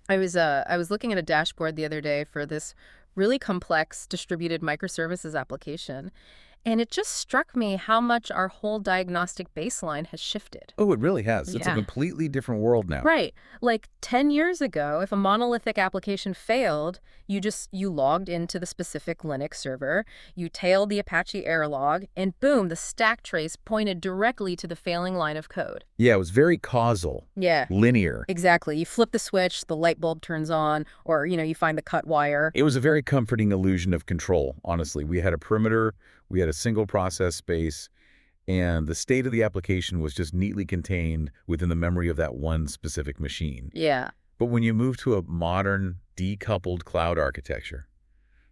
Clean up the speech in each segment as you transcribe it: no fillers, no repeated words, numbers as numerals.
I was looking at a dashboard the other day for this really complex distributed microservices application, and it just struck me how much our whole diagnostic baseline has shifted. Oh, it really has. It's a Yeah. completely different world now. Right. Like 10 years ago, if a monolithic application failed, you logged into the specific Linux server, you tailed the Apache error log, and boom, the stack trace pointed directly to the failing line of code. Yeah, it was very causal, Yeah. linear. Exactly. You flip the switch, the light bulb turns on, or, you find the cut wire. It was a very comforting illusion of control, honestly. We had a perimeter, we had a single process space, and the state of the application was just neatly contained within the memory of that one specific machine. Yeah. But when you move to a modern, decoupled cloud architecture,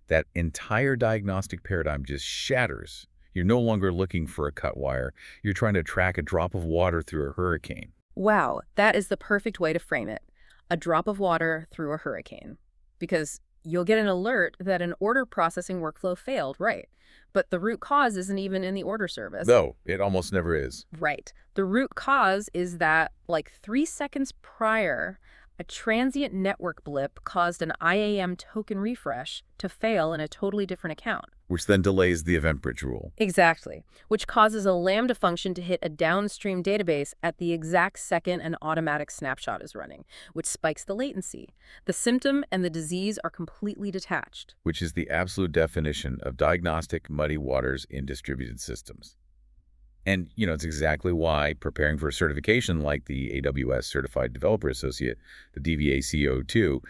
that entire diagnostic paradigm just shatters. You're no longer looking for a cut wire. You're trying to track a drop of water through a hurricane. Wow, that is the perfect way to frame it. A drop of water through a hurricane. Because you'll get an alert that an order processing workflow failed, right? But the root cause isn't even in the order service. No, it almost never is. Right. The root cause is that, like 3 seconds prior, a transient network blip caused an IAM token refresh to fail in a totally different account. Which then delays the event bridge rule. Exactly, which causes a Lambda function to hit a downstream database at the exact second an automatic snapshot is running, which spikes the latency. The symptom and the disease are completely detached. Which is the absolute definition of diagnostic muddy waters in distributed systems. And, it's exactly why preparing for a certification like the AWS Certified Developer Associate, the DVA-C02,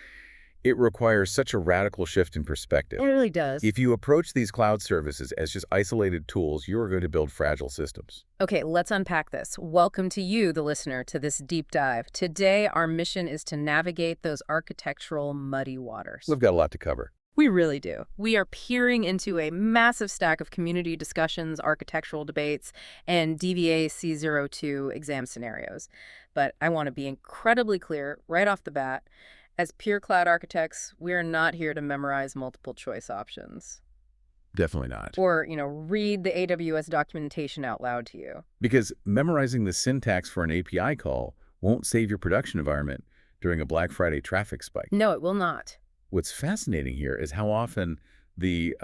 it requires such a radical shift in perspective. It really does. If you approach these cloud services as just isolated tools, you are going to build fragile systems. Okay, let's unpack this. Welcome to you, the listener, to this deep dive. Today, our mission is to navigate those architectural muddy waters. We've got a lot to cover. We really do. We are peering into a massive stack of community discussions, architectural debates, and DVA-C02 exam scenarios. But I want to be incredibly clear right off the bat. As pure cloud architects, we are not here to memorize multiple choice options. Definitely not. Or, read the AWS documentation out loud to you. Because memorizing the syntax for an API call won't save your production environment during a Black Friday traffic spike. No, it will not. What's fascinating here is how often the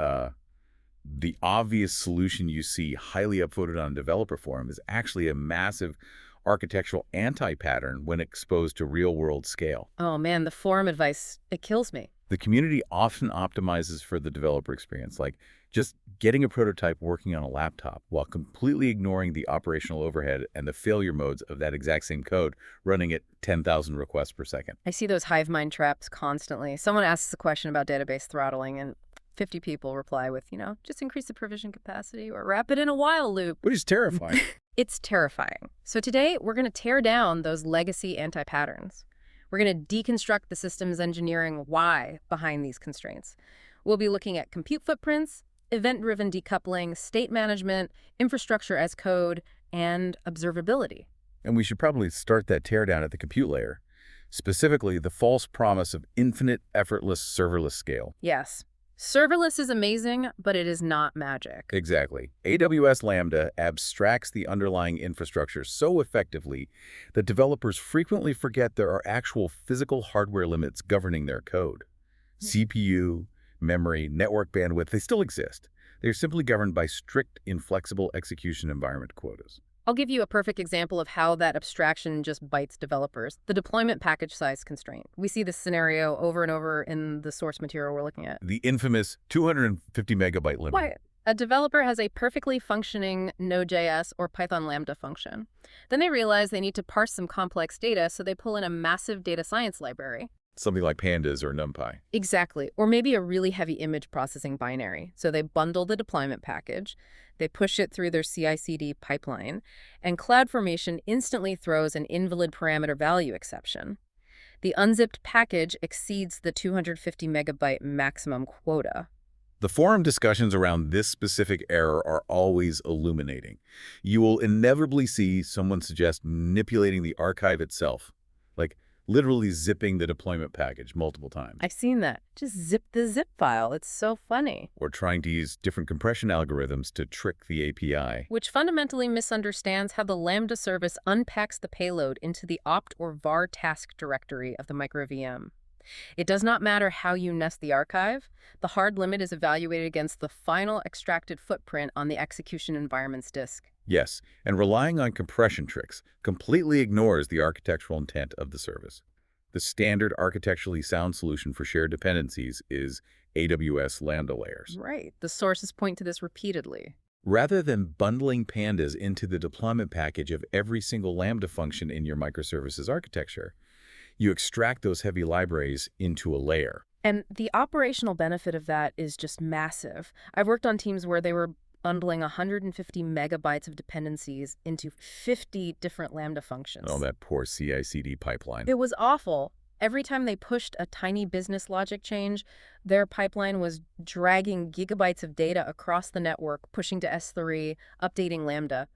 obvious solution you see highly upvoted on a developer forum is actually a massive architectural anti-pattern when exposed to real-world scale. Oh man, the forum advice, it kills me. The community often optimizes for the developer experience, like just getting a prototype working on a laptop while completely ignoring the operational overhead and the failure modes of that exact same code running at 10,000 requests per second. I see those hive mind traps constantly. Someone asks a question about database throttling and 50 people reply with, just increase the provision capacity or wrap it in a while loop. Which is terrifying. It's terrifying. So today, we're going to tear down those legacy anti-patterns. We're going to deconstruct the systems engineering why behind these constraints. We'll be looking at compute footprints, event-driven decoupling, state management, infrastructure as code, and observability. And we should probably start that teardown at the compute layer, specifically the false promise of infinite, effortless, serverless scale. Yes. Serverless is amazing, but it is not magic. Exactly. AWS Lambda abstracts the underlying infrastructure so effectively that developers frequently forget there are actual physical hardware limits governing their code. CPU, memory, network bandwidth, they still exist. They're simply governed by strict, inflexible execution environment quotas. I'll give you a perfect example of how that abstraction just bites developers. The deployment package size constraint. We see this scenario over and over in the source material we're looking at. The infamous 250 megabyte limit. Why? A developer has a perfectly functioning Node.js or Python Lambda function. Then they realize they need to parse some complex data, so they pull in a massive data science library. Something like Pandas or NumPy. Exactly. Or maybe a really heavy image processing binary. So they bundle the deployment package, they push it through their CI/CD pipeline, and CloudFormation instantly throws an invalid parameter value exception. The unzipped package exceeds the 250 megabyte maximum quota. The forum discussions around this specific error are always illuminating. You will inevitably see someone suggest manipulating the archive itself, like literally zipping the deployment package multiple times. I've seen that. Just zip the zip file. It's so funny. Or trying to use different compression algorithms to trick the API. Which fundamentally misunderstands how the Lambda service unpacks the payload into the opt or var task directory of the micro VM. It does not matter how you nest the archive. The hard limit is evaluated against the final extracted footprint on the execution environment's disk. Yes, and relying on compression tricks completely ignores the architectural intent of the service. The standard architecturally sound solution for shared dependencies is AWS Lambda layers. Right. The sources point to this repeatedly. Rather than bundling pandas into the deployment package of every single Lambda function in your microservices architecture, you extract those heavy libraries into a layer. And the operational benefit of that is just massive. I've worked on teams where they were bundling 150 megabytes of dependencies into 50 different Lambda functions. Oh, that poor CI/CD pipeline. It was awful. Every time they pushed a tiny business logic change, their pipeline was dragging gigabytes of data across the network, pushing to S3, updating Lambda.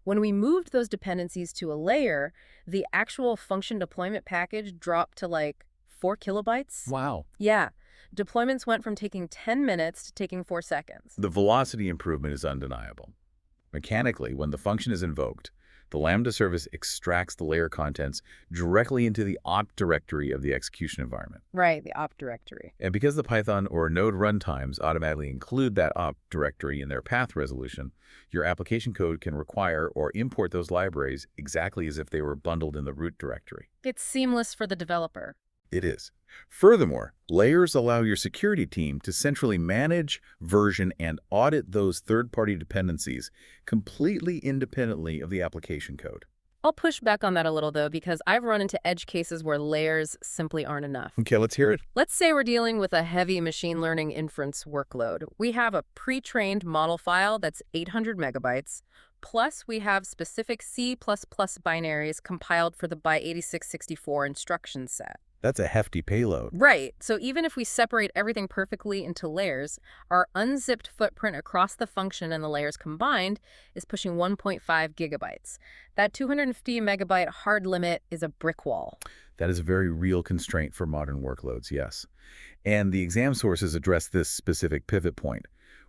When we moved those dependencies to a layer, the actual function deployment package dropped to like 4 kilobytes. Wow. Yeah. Deployments went from taking 10 minutes to taking 4 seconds. The velocity improvement is undeniable. Mechanically, when the function is invoked, the Lambda service extracts the layer contents directly into the opt directory of the execution environment. Right, the opt directory. And because the Python or Node runtimes automatically include that opt directory in their path resolution, your application code can require or import those libraries exactly as if they were bundled in the root directory. It's seamless for the developer. It is. Furthermore, layers allow your security team to centrally manage, version, and audit those third-party dependencies completely independently of the application code. I'll push back on that a little, though, because I've run into edge cases where layers simply aren't enough. Okay, let's hear it. Let's say we're dealing with a heavy machine learning inference workload. We have a pre-trained model file that's 800 megabytes, plus we have specific C++ binaries compiled for the by8664 instruction set. That's a hefty payload. Right. So even if we separate everything perfectly into layers, our unzipped footprint across the function and the layers combined is pushing 1.5 gigabytes. That 250 megabyte hard limit is a brick wall. That is a very real constraint for modern workloads, yes. And the exam sources address this specific pivot point.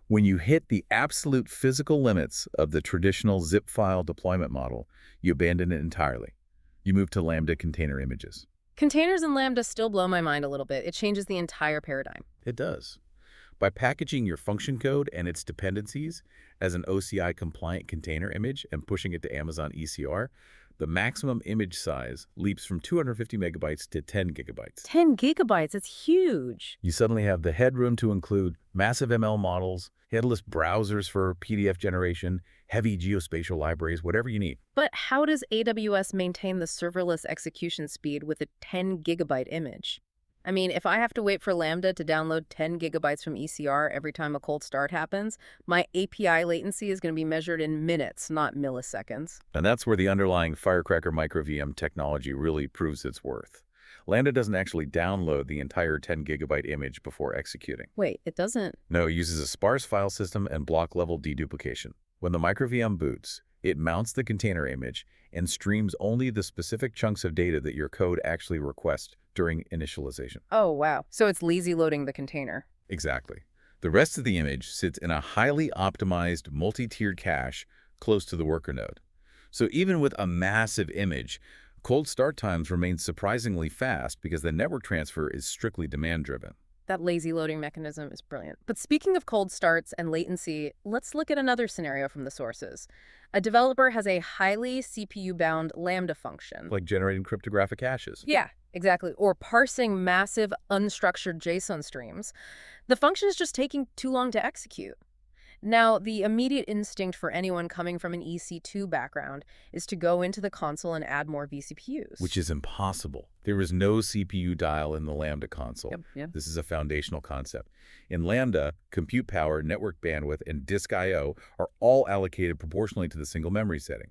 When you hit the absolute physical limits of the traditional zip file deployment model, you abandon it entirely. You move to Lambda container images. Containers in Lambda still blow my mind a little bit. It changes the entire paradigm. It does. By packaging your function code and its dependencies as an OCI-compliant container image and pushing it to Amazon ECR, the maximum image size leaps from 250 megabytes to 10 gigabytes. 10 gigabytes, it's huge. You suddenly have the headroom to include massive ML models, headless browsers for PDF generation, heavy geospatial libraries, whatever you need. But how does AWS maintain the serverless execution speed with a 10 gigabyte image? I mean, if I have to wait for Lambda to download 10 gigabytes from ECR every time a cold start happens, my API latency is going to be measured in minutes, not milliseconds. And that's where the underlying Firecracker micro-VM technology really proves its worth. Lambda doesn't actually download the entire 10 gigabyte image before executing. Wait, it doesn't? No, it uses a sparse file system and block-level deduplication. When the micro-VM boots, it mounts the container image and streams only the specific chunks of data that your code actually requests during initialization. Oh, wow. So it's lazy loading the container. Exactly. The rest of the image sits in a highly optimized multi-tiered cache close to the worker node. So even with a massive image, cold start times remain surprisingly fast because the network transfer is strictly demand-driven. That lazy loading mechanism is brilliant. But speaking of cold starts and latency, let's look at another scenario from the sources. A developer has a highly CPU-bound Lambda function. Like generating cryptographic hashes. Yeah, exactly. Or parsing massive unstructured JSON streams. The function is just taking too long to execute. Now, the immediate instinct for anyone coming from an EC2 background is to go into the console and add more vCPUs. Which is impossible. There is no CPU dial in the Lambda console. Yep. This is a foundational concept. In Lambda, compute power, network bandwidth, and disk I/O are all allocated proportionally to the single memory setting.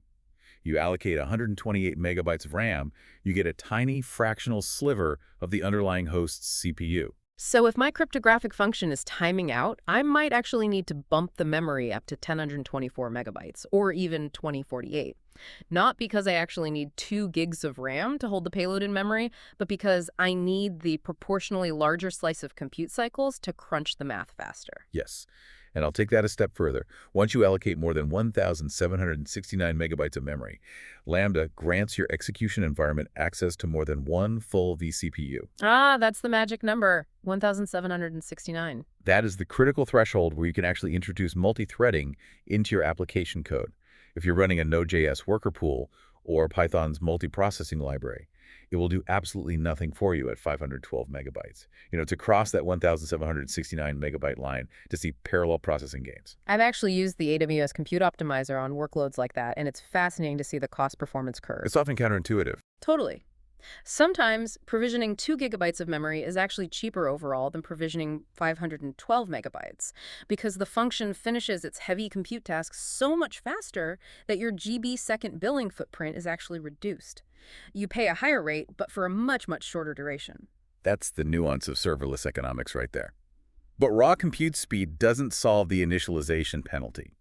You allocate 128 megabytes of RAM, you get a tiny fractional sliver of the underlying host's CPU. So if my cryptographic function is timing out, I might actually need to bump the memory up to 1024 megabytes, or even 2048. Not because I actually need 2 gigs of RAM to hold the payload in memory, but because I need the proportionally larger slice of compute cycles to crunch the math faster. Yes. And I'll take that a step further. Once you allocate more than 1,769 megabytes of memory, Lambda grants your execution environment access to more than one full vCPU. Ah, that's the magic number, 1,769. That is the critical threshold where you can actually introduce multi-threading into your application code. If you're running a Node.js worker pool or Python's multiprocessing library, it will do absolutely nothing for you at 512 megabytes. To cross that 1,769 megabyte line to see parallel processing gains. I've actually used the AWS Compute Optimizer on workloads like that, and it's fascinating to see the cost-performance curve. It's often counterintuitive. Totally. Sometimes provisioning 2 gigabytes of memory is actually cheaper overall than provisioning 512 megabytes because the function finishes its heavy compute tasks so much faster that your GB second billing footprint is actually reduced. You pay a higher rate, but for a much, much shorter duration. That's the nuance of serverless economics right there. But raw compute speed doesn't solve the initialization penalty.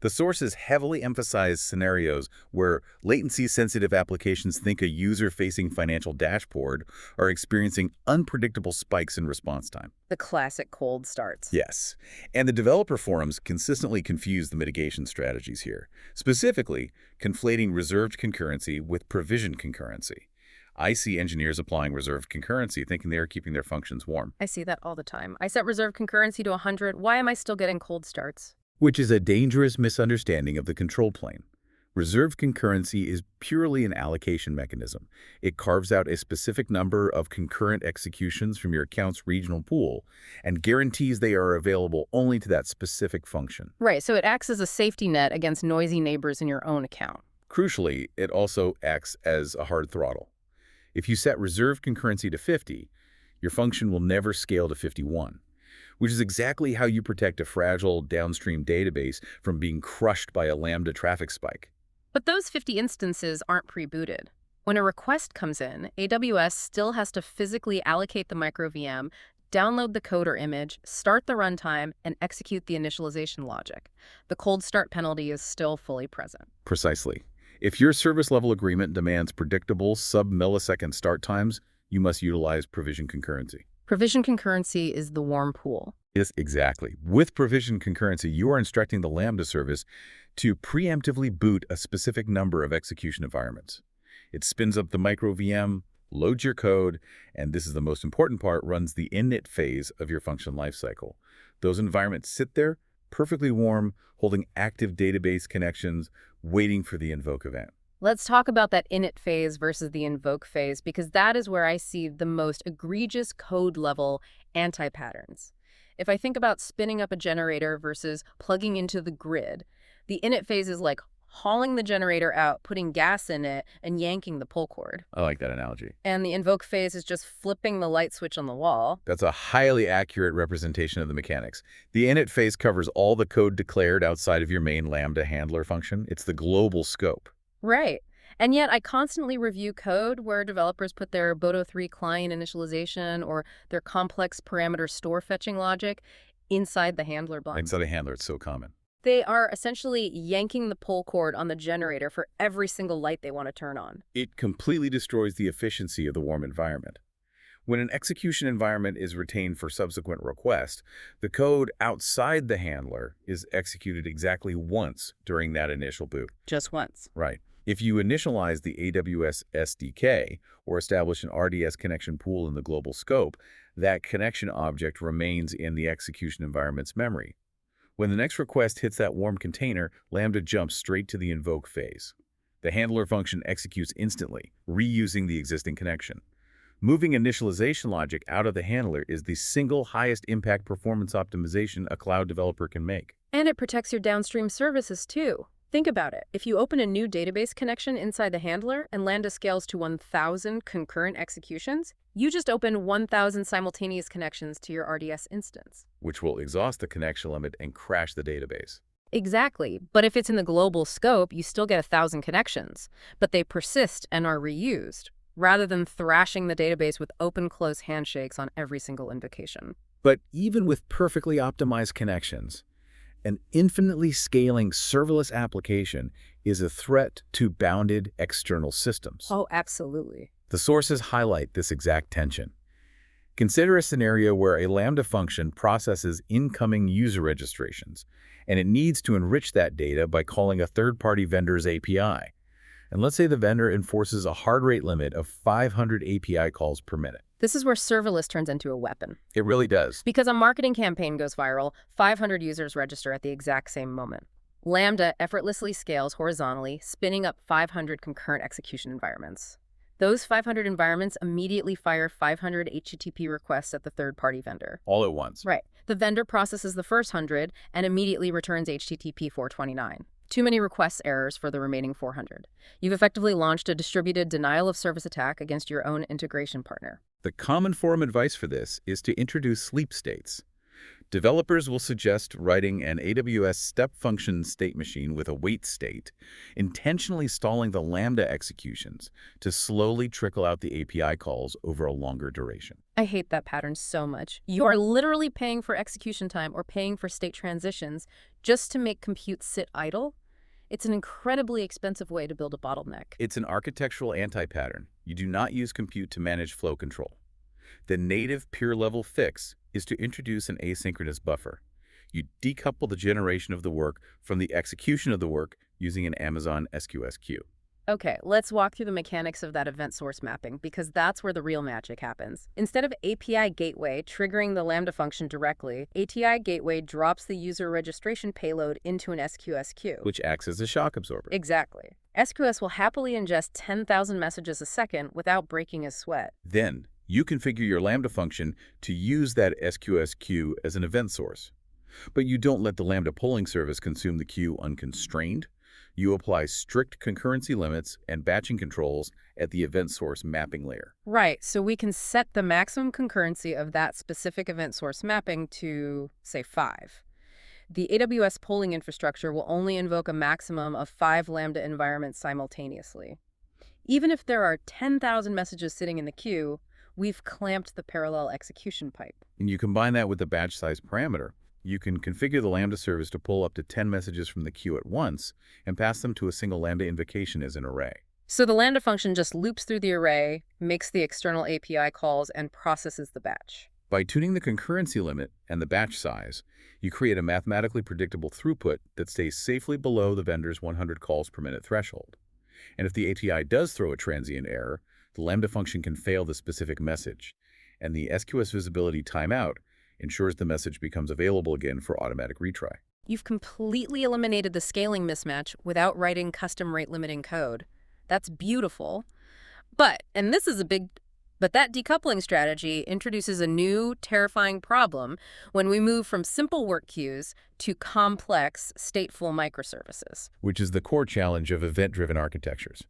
The sources heavily emphasize scenarios where latency-sensitive applications think a user-facing financial dashboard are experiencing unpredictable spikes in response time. The classic cold starts. Yes, and the developer forums consistently confuse the mitigation strategies here, specifically conflating reserved concurrency with provisioned concurrency. I see engineers applying reserved concurrency thinking they are keeping their functions warm. I see that all the time. I set reserved concurrency to 100. Why am I still getting cold starts? Which is a dangerous misunderstanding of the control plane. Reserved concurrency is purely an allocation mechanism. It carves out a specific number of concurrent executions from your account's regional pool and guarantees they are available only to that specific function. Right, so it acts as a safety net against noisy neighbors in your own account. Crucially, it also acts as a hard throttle. If you set reserved concurrency to 50, your function will never scale to 51. Which is exactly how you protect a fragile downstream database from being crushed by a Lambda traffic spike. But those 50 instances aren't pre-booted. When a request comes in, AWS still has to physically allocate the micro VM, download the code or image, start the runtime, and execute the initialization logic. The cold start penalty is still fully present. Precisely. If your service level agreement demands predictable sub-millisecond start times, you must utilize provision concurrency. Provision concurrency is the warm pool. Yes, exactly. With provision concurrency, you are instructing the Lambda service to preemptively boot a specific number of execution environments. It spins up the micro VM, loads your code, and this is the most important part, runs the init phase of your function lifecycle. Those environments sit there, perfectly warm, holding active database connections, waiting for the invoke event. Let's talk about that init phase versus the invoke phase, because that is where I see the most egregious code-level anti-patterns. If I think about spinning up a generator versus plugging into the grid, the init phase is like hauling the generator out, putting gas in it, and yanking the pull cord. I like that analogy. And the invoke phase is just flipping the light switch on the wall. That's a highly accurate representation of the mechanics. The init phase covers all the code declared outside of your main Lambda handler function. It's the global scope. Right. And yet I constantly review code where developers put their Boto3 client initialization or their complex parameter store fetching logic inside the handler bundle. Inside the handler, it's so common. They are essentially yanking the pull cord on the generator for every single light they want to turn on. It completely destroys the efficiency of the warm environment. When an execution environment is retained for subsequent request, the code outside the handler is executed exactly once during that initial boot. Just once. Right. If you initialize the AWS SDK or establish an RDS connection pool in the global scope, that connection object remains in the execution environment's memory. When the next request hits that warm container, Lambda jumps straight to the invoke phase. The handler function executes instantly, reusing the existing connection. Moving initialization logic out of the handler is the single highest impact performance optimization a cloud developer can make. And it protects your downstream services too. Think about it. If you open a new database connection inside the handler and Lambda scales to 1,000 concurrent executions, you just open 1,000 simultaneous connections to your RDS instance. Which will exhaust the connection limit and crash the database. Exactly. But if it's in the global scope, you still get 1,000 connections, but they persist and are reused, rather than thrashing the database with open-close handshakes on every single invocation. But even with perfectly optimized connections, an infinitely scaling serverless application is a threat to bounded external systems. Oh, absolutely. The sources highlight this exact tension. Consider a scenario where a Lambda function processes incoming user registrations, and it needs to enrich that data by calling a third-party vendor's API. And let's say the vendor enforces a hard rate limit of 500 API calls per minute. This is where serverless turns into a weapon. It really does. Because a marketing campaign goes viral, 500 users register at the exact same moment. Lambda effortlessly scales horizontally, spinning up 500 concurrent execution environments. Those 500 environments immediately fire 500 HTTP requests at the third-party vendor. All at once. Right. The vendor processes the first 100 and immediately returns HTTP 429. Too many request errors for the remaining 400. You've effectively launched a distributed denial-of-service attack against your own integration partner. The common forum advice for this is to introduce sleep states. Developers will suggest writing an AWS step function state machine with a wait state, intentionally stalling the Lambda executions to slowly trickle out the API calls over a longer duration. I hate that pattern so much. You are literally paying for execution time or paying for state transitions just to make compute sit idle. It's an incredibly expensive way to build a bottleneck. It's an architectural anti-pattern. You do not use compute to manage flow control. The native peer-level fix is to introduce an asynchronous buffer. You decouple the generation of the work from the execution of the work using an Amazon SQS queue. Okay, let's walk through the mechanics of that event source mapping, because that's where the real magic happens. Instead of API Gateway triggering the Lambda function directly, API Gateway drops the user registration payload into an SQS queue, Which acts as a shock absorber. Exactly. SQS will happily ingest 10,000 messages a second without breaking a sweat. Then, you configure your Lambda function to use that SQS queue as an event source. But you don't let the Lambda polling service consume the queue unconstrained. You apply strict concurrency limits and batching controls at the event source mapping layer. Right, so we can set the maximum concurrency of that specific event source mapping to, say, 5. The AWS polling infrastructure will only invoke a maximum of 5 Lambda environments simultaneously. Even if there are 10,000 messages sitting in the queue, we've clamped the parallel execution pipe. And you combine that with the batch size parameter. You can configure the Lambda service to pull up to 10 messages from the queue at once and pass them to a single Lambda invocation as an array. So the Lambda function just loops through the array, makes the external API calls, and processes the batch. By tuning the concurrency limit and the batch size, you create a mathematically predictable throughput that stays safely below the vendor's 100 calls per minute threshold. And if the API does throw a transient error, the Lambda function can fail the specific message, and the SQS visibility timeout ensures the message becomes available again for automatic retry. You've completely eliminated the scaling mismatch without writing custom rate limiting code. That's beautiful. But that decoupling strategy introduces a new, terrifying problem when we move from simple work queues to complex, stateful microservices. Which is the core challenge of event-driven architectures.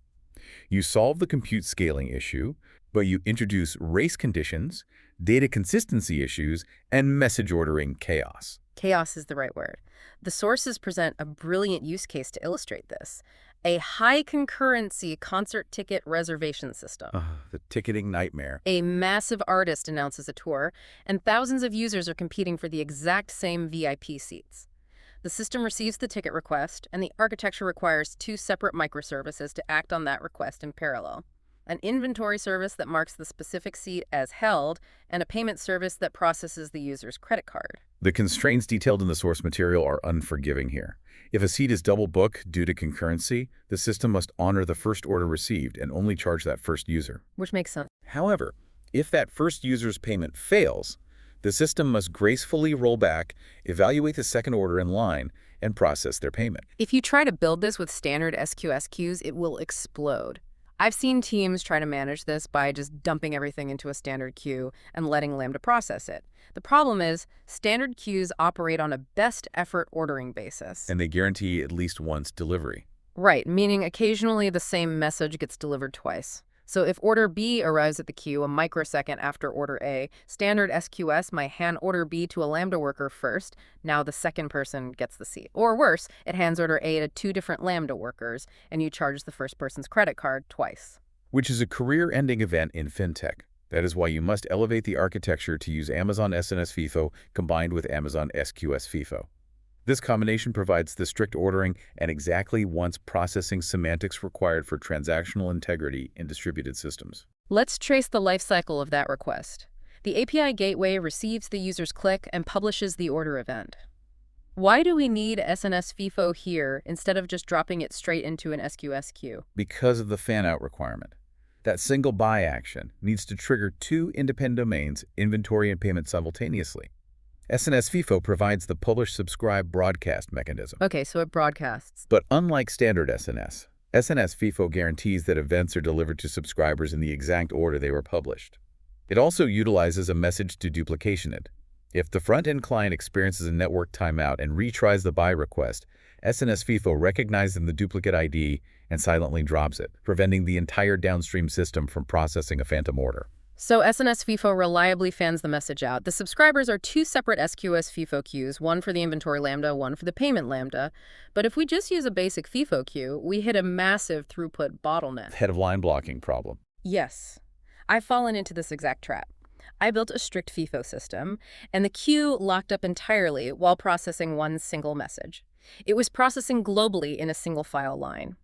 You solve the compute scaling issue, but you introduce race conditions, data consistency issues, and message ordering chaos. Chaos is the right word. The sources present a brilliant use case to illustrate this. A high concurrency concert ticket reservation system. The ticketing nightmare. A massive artist announces a tour, and thousands of users are competing for the exact same VIP seats. The system receives the ticket request, and the architecture requires 2 separate microservices to act on that request in parallel. An inventory service that marks the specific seat as held, and a payment service that processes the user's credit card. The constraints detailed in the source material are unforgiving here. If a seat is double booked due to concurrency, the system must honor the first order received and only charge that first user. Which makes sense. However, if that first user's payment fails, the system must gracefully roll back, evaluate the second order in line, and process their payment. If you try to build this with standard SQS queues, it will explode. I've seen teams try to manage this by just dumping everything into a standard queue and letting Lambda process it. The problem is, standard queues operate on a best effort ordering basis. And they guarantee at least once delivery. Right, meaning occasionally the same message gets delivered twice. So if order B arrives at the queue a microsecond after order A, standard SQS might hand order B to a Lambda worker first. Now the second person gets the seat. Or worse, it hands order A to 2 different Lambda workers, and you charge the first person's credit card twice. Which is a career-ending event in fintech. That is why you must elevate the architecture to use Amazon SNS FIFO combined with Amazon SQS FIFO. This combination provides the strict ordering and exactly once processing semantics required for transactional integrity in distributed systems. Let's trace the lifecycle of that request. The API gateway receives the user's click and publishes the order event. Why do we need SNS FIFO here instead of just dropping it straight into an SQS queue? Because of the fan-out requirement. That single buy action needs to trigger two independent domains, inventory and payment simultaneously. SNS FIFO provides the publish-subscribe broadcast mechanism. Okay, so it broadcasts. But unlike standard SNS, SNS FIFO guarantees that events are delivered to subscribers in the exact order they were published. It also utilizes a message-to-duplication it. If the front-end client experiences a network timeout and retries the buy request, SNS FIFO recognizes the duplicate ID and silently drops it, preventing the entire downstream system from processing a phantom order. So SNS FIFO reliably fans the message out. The subscribers are two separate SQS FIFO queues, one for the inventory Lambda, one for the payment Lambda. But if we just use a basic FIFO queue, we hit a massive throughput bottleneck. Head-of-line blocking problem. Yes. I've fallen into this exact trap. I built a strict FIFO system, and the queue locked up entirely while processing one single message. It was processing globally in a single file line.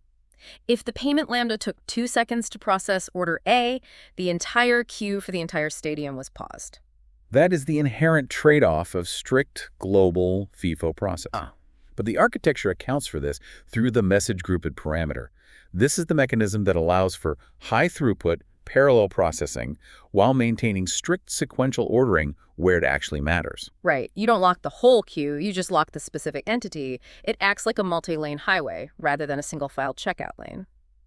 If the payment Lambda took 2 seconds to process order A, the entire queue for the entire stadium was paused. That is the inherent trade-off of strict global FIFO processing. But the architecture accounts for this through the message grouped parameter. This is the mechanism that allows for high throughput, parallel processing while maintaining strict sequential ordering where it actually matters. Right. You don't lock the whole queue, you just lock the specific entity. It acts like a multi-lane highway rather than a single-file checkout lane.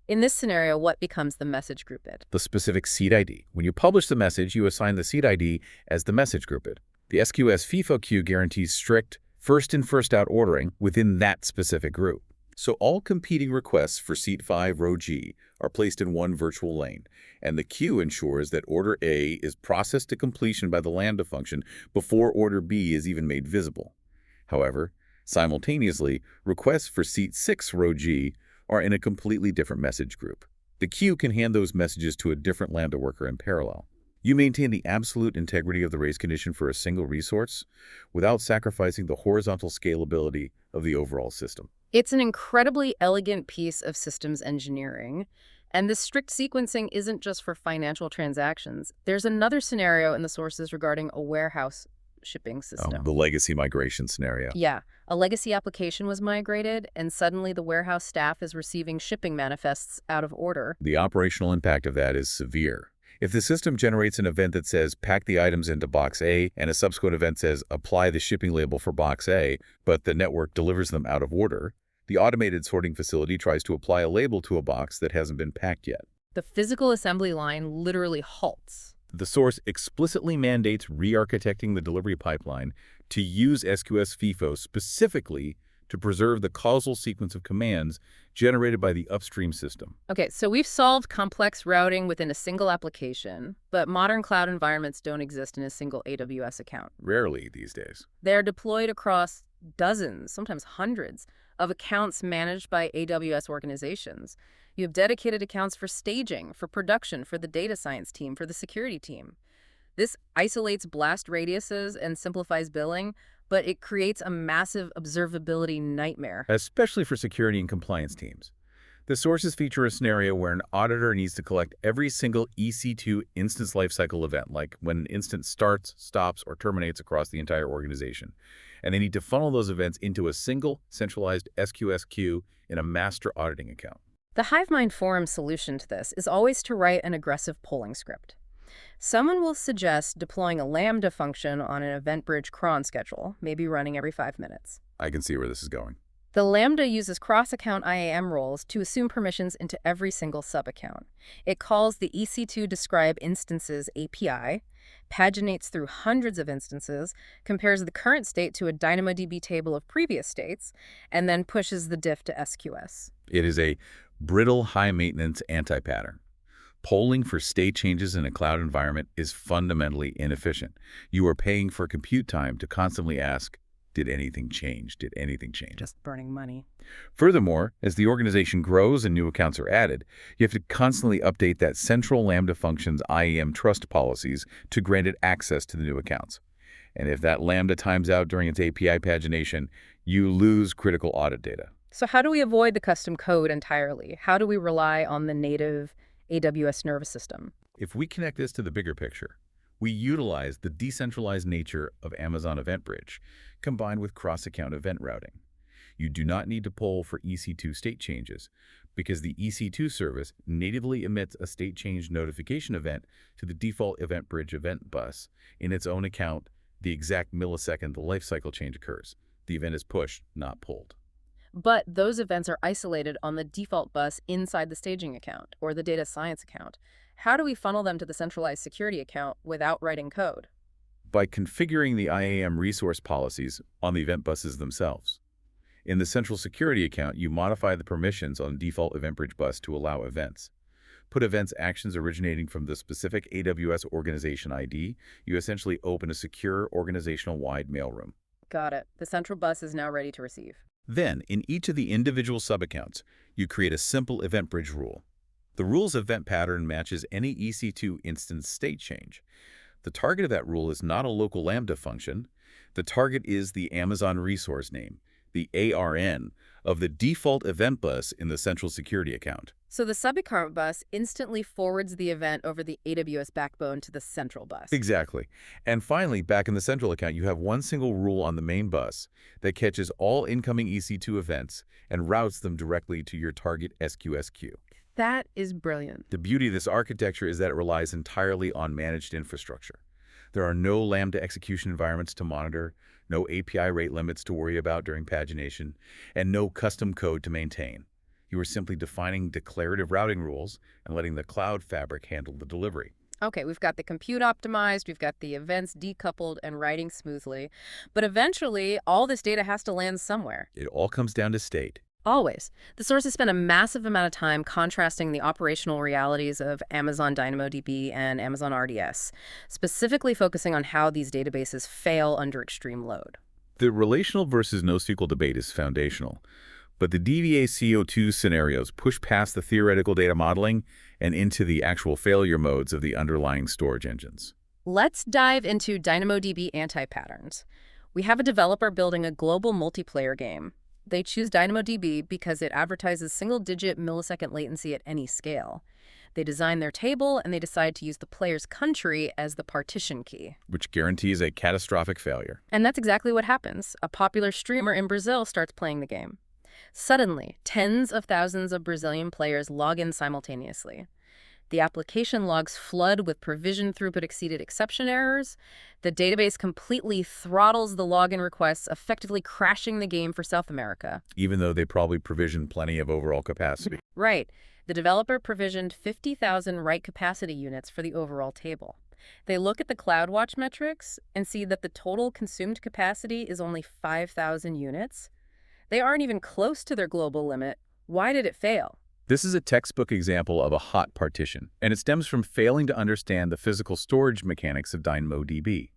In this scenario, what becomes the message grouped? The specific seed ID. When you publish the message, you assign the seed ID as the message grouped. The SQS FIFO queue guarantees strict first-in, first-out ordering within that specific group. So all competing requests for seat 5 row G are placed in one virtual lane, and the queue ensures that order A is processed to completion by the Lambda function before order B is even made visible. However, simultaneously, requests for seat 6 row G are in a completely different message group. The queue can hand those messages to a different Lambda worker in parallel. You maintain the absolute integrity of the race condition for a single resource without sacrificing the horizontal scalability of the overall system. It's an incredibly elegant piece of systems engineering, and this strict sequencing isn't just for financial transactions. There's another scenario in the sources regarding a warehouse shipping system. The legacy migration scenario. Yeah, a legacy application was migrated, and suddenly the warehouse staff is receiving shipping manifests out of order. The operational impact of that is severe. If the system generates an event that says pack the items into box A and a subsequent event says apply the shipping label for box A, but the network delivers them out of order, the automated sorting facility tries to apply a label to a box that hasn't been packed yet. The physical assembly line literally halts. The source explicitly mandates re-architecting the delivery pipeline to use SQS FIFO specifically to preserve the causal sequence of commands generated by the upstream system. Okay, so we've solved complex routing within a single application, but modern cloud environments don't exist in a single AWS account. Rarely these days. They're deployed across dozens, sometimes hundreds, of accounts managed by AWS organizations. You have dedicated accounts for staging, for production, for the data science team, for the security team. This isolates blast radiuses and simplifies billing, but it creates a massive observability nightmare. Especially for security and compliance teams. The sources feature a scenario where an auditor needs to collect every single EC2 instance lifecycle event, like when an instance starts, stops, or terminates across the entire organization. And they need to funnel those events into a single centralized SQS queue in a master auditing account. The HiveMind Forum solution to this is always to write an aggressive polling script. Someone will suggest deploying a Lambda function on an event bridge cron schedule, maybe running every 5 minutes. I can see where this is going. The Lambda uses cross-account IAM roles to assume permissions into every single sub-account. It calls the EC2 describe instances API, paginates through hundreds of instances, compares the current state to a DynamoDB table of previous states, and then pushes the diff to SQS. It is a brittle, high-maintenance anti-pattern. Polling for state changes in a cloud environment is fundamentally inefficient. You are paying for compute time to constantly ask, did anything change? Did anything change? Just burning money. Furthermore, as the organization grows and new accounts are added, you have to constantly update that central Lambda function's IAM trust policies to grant it access to the new accounts. And if that Lambda times out during its API pagination, you lose critical audit data. So how do we avoid the custom code entirely? How do we rely on the native AWS nervous system? If we connect this to the bigger picture, We utilize the decentralized nature of Amazon EventBridge, combined with cross-account event routing. You do not need to poll for EC2 state changes, because the EC2 service natively emits a state change notification event to the default EventBridge event bus in its own account the exact millisecond the lifecycle change occurs. The event is pushed, not pulled. But those events are isolated on the default bus inside the staging account or the data science account. How do we funnel them to the centralized security account without writing code? By configuring the IAM resource policies on the event buses themselves. In the central security account, you modify the permissions on the default EventBridge bus to allow events. Put events actions originating from the specific AWS organization ID, you essentially open a secure organizational-wide mailroom. Got it. The central bus is now ready to receive. Then, in each of the individual sub-accounts, you create a simple EventBridge rule. The rule's event pattern matches any EC2 instance state change. The target of that rule is not a local Lambda function. The target is the Amazon resource name, the ARN, of the default event bus in the central security account. So the sub-account bus instantly forwards the event over the AWS backbone to the central bus. Exactly. And finally, back in the central account, you have one single rule on the main bus that catches all incoming EC2 events and routes them directly to your target SQSQ. That is brilliant. The beauty of this architecture is that it relies entirely on managed infrastructure. There are no Lambda execution environments to monitor, no API rate limits to worry about during pagination, and no custom code to maintain. You are simply defining declarative routing rules and letting the cloud fabric handle the delivery. Okay, we've got the compute optimized, we've got the events decoupled and writing smoothly. But eventually, all this data has to land somewhere. It all comes down to state. Always. The sources spend a massive amount of time contrasting the operational realities of Amazon DynamoDB and Amazon RDS, specifically focusing on how these databases fail under extreme load. The relational versus NoSQL debate is foundational, but the DVA-C02 scenarios push past the theoretical data modeling and into the actual failure modes of the underlying storage engines. Let's dive into DynamoDB anti-patterns. We have a developer building a global multiplayer game. They choose DynamoDB because it advertises single-digit millisecond latency at any scale. They design their table, and they decide to use the player's country as the partition key. Which guarantees a catastrophic failure. And that's exactly what happens. A popular streamer in Brazil starts playing the game. Suddenly, tens of thousands of Brazilian players log in simultaneously. The application logs flood with provision throughput exceeded exception errors. The database completely throttles the login requests, effectively crashing the game for South America. Even though they probably provisioned plenty of overall capacity. Right. The developer provisioned 50,000 write capacity units for the overall table. They look at the CloudWatch metrics and see that the total consumed capacity is only 5,000 units. They aren't even close to their global limit. Why did it fail? This is a textbook example of a hot partition, and it stems from failing to understand the physical storage mechanics of DynamoDB.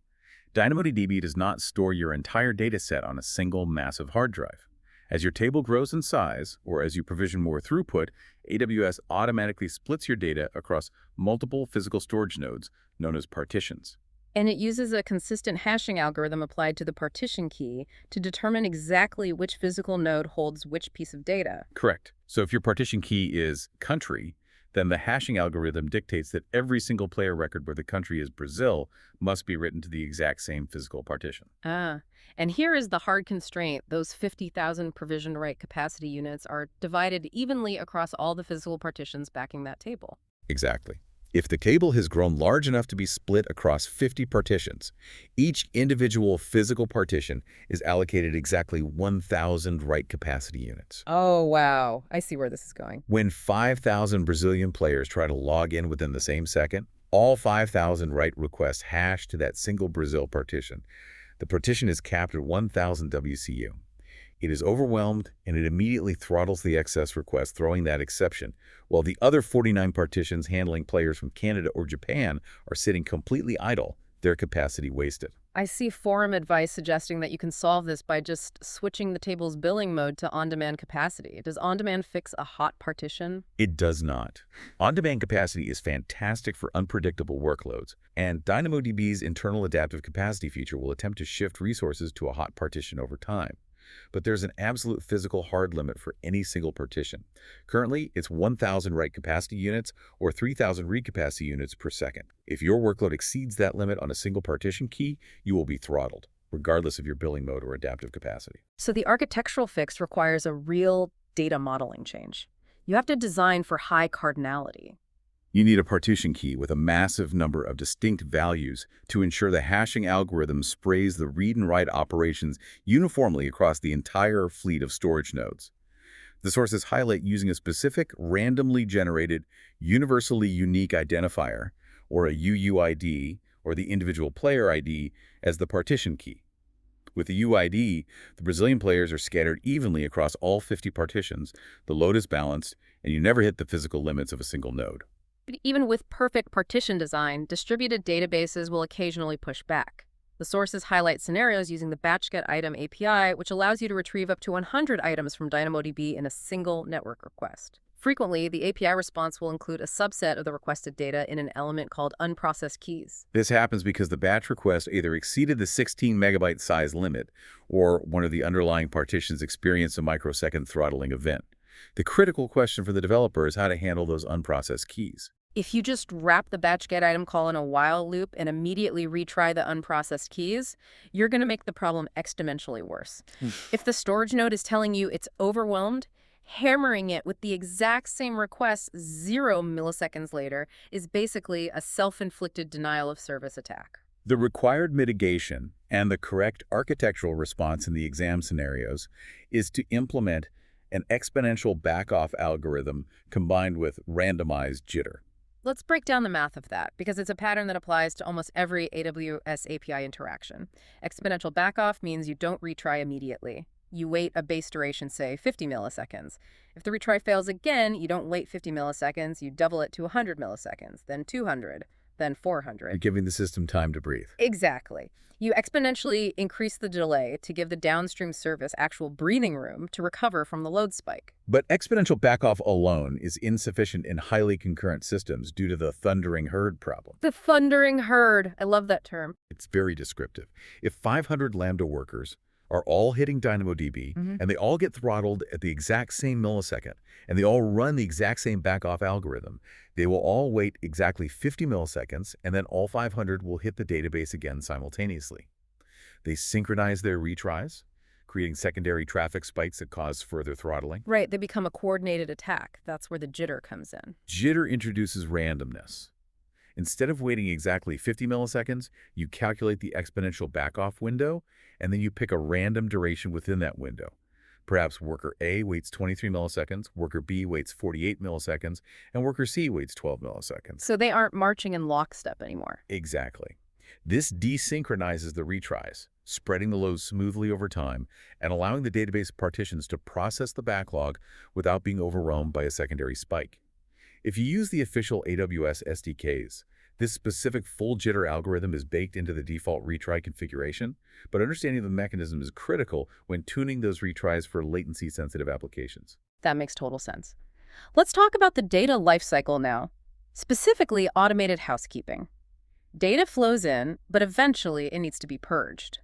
DynamoDB does not store your entire data set on a single massive hard drive. As your table grows in size, or as you provision more throughput, AWS automatically splits your data across multiple physical storage nodes, known as partitions. And it uses a consistent hashing algorithm applied to the partition key to determine exactly which physical node holds which piece of data. Correct. So if your partition key is country, then the hashing algorithm dictates that every single player record where the country is Brazil must be written to the exact same physical partition. And here is the hard constraint. Those 50,000 provisioned write capacity units are divided evenly across all the physical partitions backing that table. Exactly. If the table has grown large enough to be split across 50 partitions, each individual physical partition is allocated exactly 1,000 write capacity units. Oh, wow. I see where this is going. When 5,000 Brazilian players try to log in within the same second, all 5,000 write requests hash to that single Brazil partition. The partition is capped at 1,000 WCU. It is overwhelmed, and it immediately throttles the excess request, throwing that exception, while the other 49 partitions handling players from Canada or Japan are sitting completely idle, their capacity wasted. I see forum advice suggesting that you can solve this by just switching the table's billing mode to on-demand capacity. Does on-demand fix a hot partition? It does not. On-demand capacity is fantastic for unpredictable workloads, and DynamoDB's internal adaptive capacity feature will attempt to shift resources to a hot partition over time. But there's an absolute physical hard limit for any single partition. Currently, it's 1,000 write capacity units or 3,000 read capacity units per second. If your workload exceeds that limit on a single partition key, you will be throttled, regardless of your billing mode or adaptive capacity. So the architectural fix requires a real data modeling change. You have to design for high cardinality. You need a partition key with a massive number of distinct values to ensure the hashing algorithm sprays the read and write operations uniformly across the entire fleet of storage nodes. The sources highlight using a specific, randomly generated, universally unique identifier, or a UUID, or the individual player ID, as the partition key. With the UID, the Brazilian players are scattered evenly across all 50 partitions, the load is balanced, and you never hit the physical limits of a single node. But even with perfect partition design, distributed databases will occasionally push back. The sources highlight scenarios using the batch-get-item API, which allows you to retrieve up to 100 items from DynamoDB in a single network request. Frequently, the API response will include a subset of the requested data in an element called unprocessed keys. This happens because the batch request either exceeded the 16 megabyte size limit, or one of the underlying partitions experienced a microsecond throttling event. The critical question for the developer is how to handle those unprocessed keys. If you just wrap the batch-get-item call in a while loop and immediately retry the unprocessed keys, you're going to make the problem exponentially worse. If the storage node is telling you it's overwhelmed, hammering it with the exact same request 0 milliseconds later is basically a self-inflicted denial of service attack. The required mitigation and the correct architectural response in the exam scenarios is to implement an exponential back-off algorithm combined with randomized jitter. Let's break down the math of that, because it's a pattern that applies to almost every AWS API interaction. Exponential backoff means you don't retry immediately. You wait a base duration, say 50 milliseconds. If the retry fails again, you don't wait 50 milliseconds, you double it to 100 milliseconds, then 200, then 400. You're giving the system time to breathe. Exactly. You exponentially increase the delay to give the downstream service actual breathing room to recover from the load spike. But exponential backoff alone is insufficient in highly concurrent systems due to the thundering herd problem. The thundering herd. I love that term. It's very descriptive. If 500 Lambda workers are all hitting DynamoDB, and they all get throttled at the exact same millisecond, and they all run the exact same backoff algorithm, they will all wait exactly 50 milliseconds, and then all 500 will hit the database again simultaneously. They synchronize their retries, creating secondary traffic spikes that cause further throttling. Right, they become a coordinated attack. That's where the jitter comes in. Jitter introduces randomness. Instead of waiting exactly 50 milliseconds, you calculate the exponential backoff window, and then you pick a random duration within that window. Perhaps worker A waits 23 milliseconds, worker B waits 48 milliseconds, and worker C waits 12 milliseconds. So they aren't marching in lockstep anymore. Exactly. This desynchronizes the retries, spreading the load smoothly over time and allowing the database partitions to process the backlog without being overwhelmed by a secondary spike. If you use the official AWS SDKs, this specific full jitter algorithm is baked into the default retry configuration, but understanding the mechanism is critical when tuning those retries for latency-sensitive applications. That makes total sense. Let's talk about the data lifecycle now, specifically automated housekeeping. Data flows in, but eventually it needs to be purged.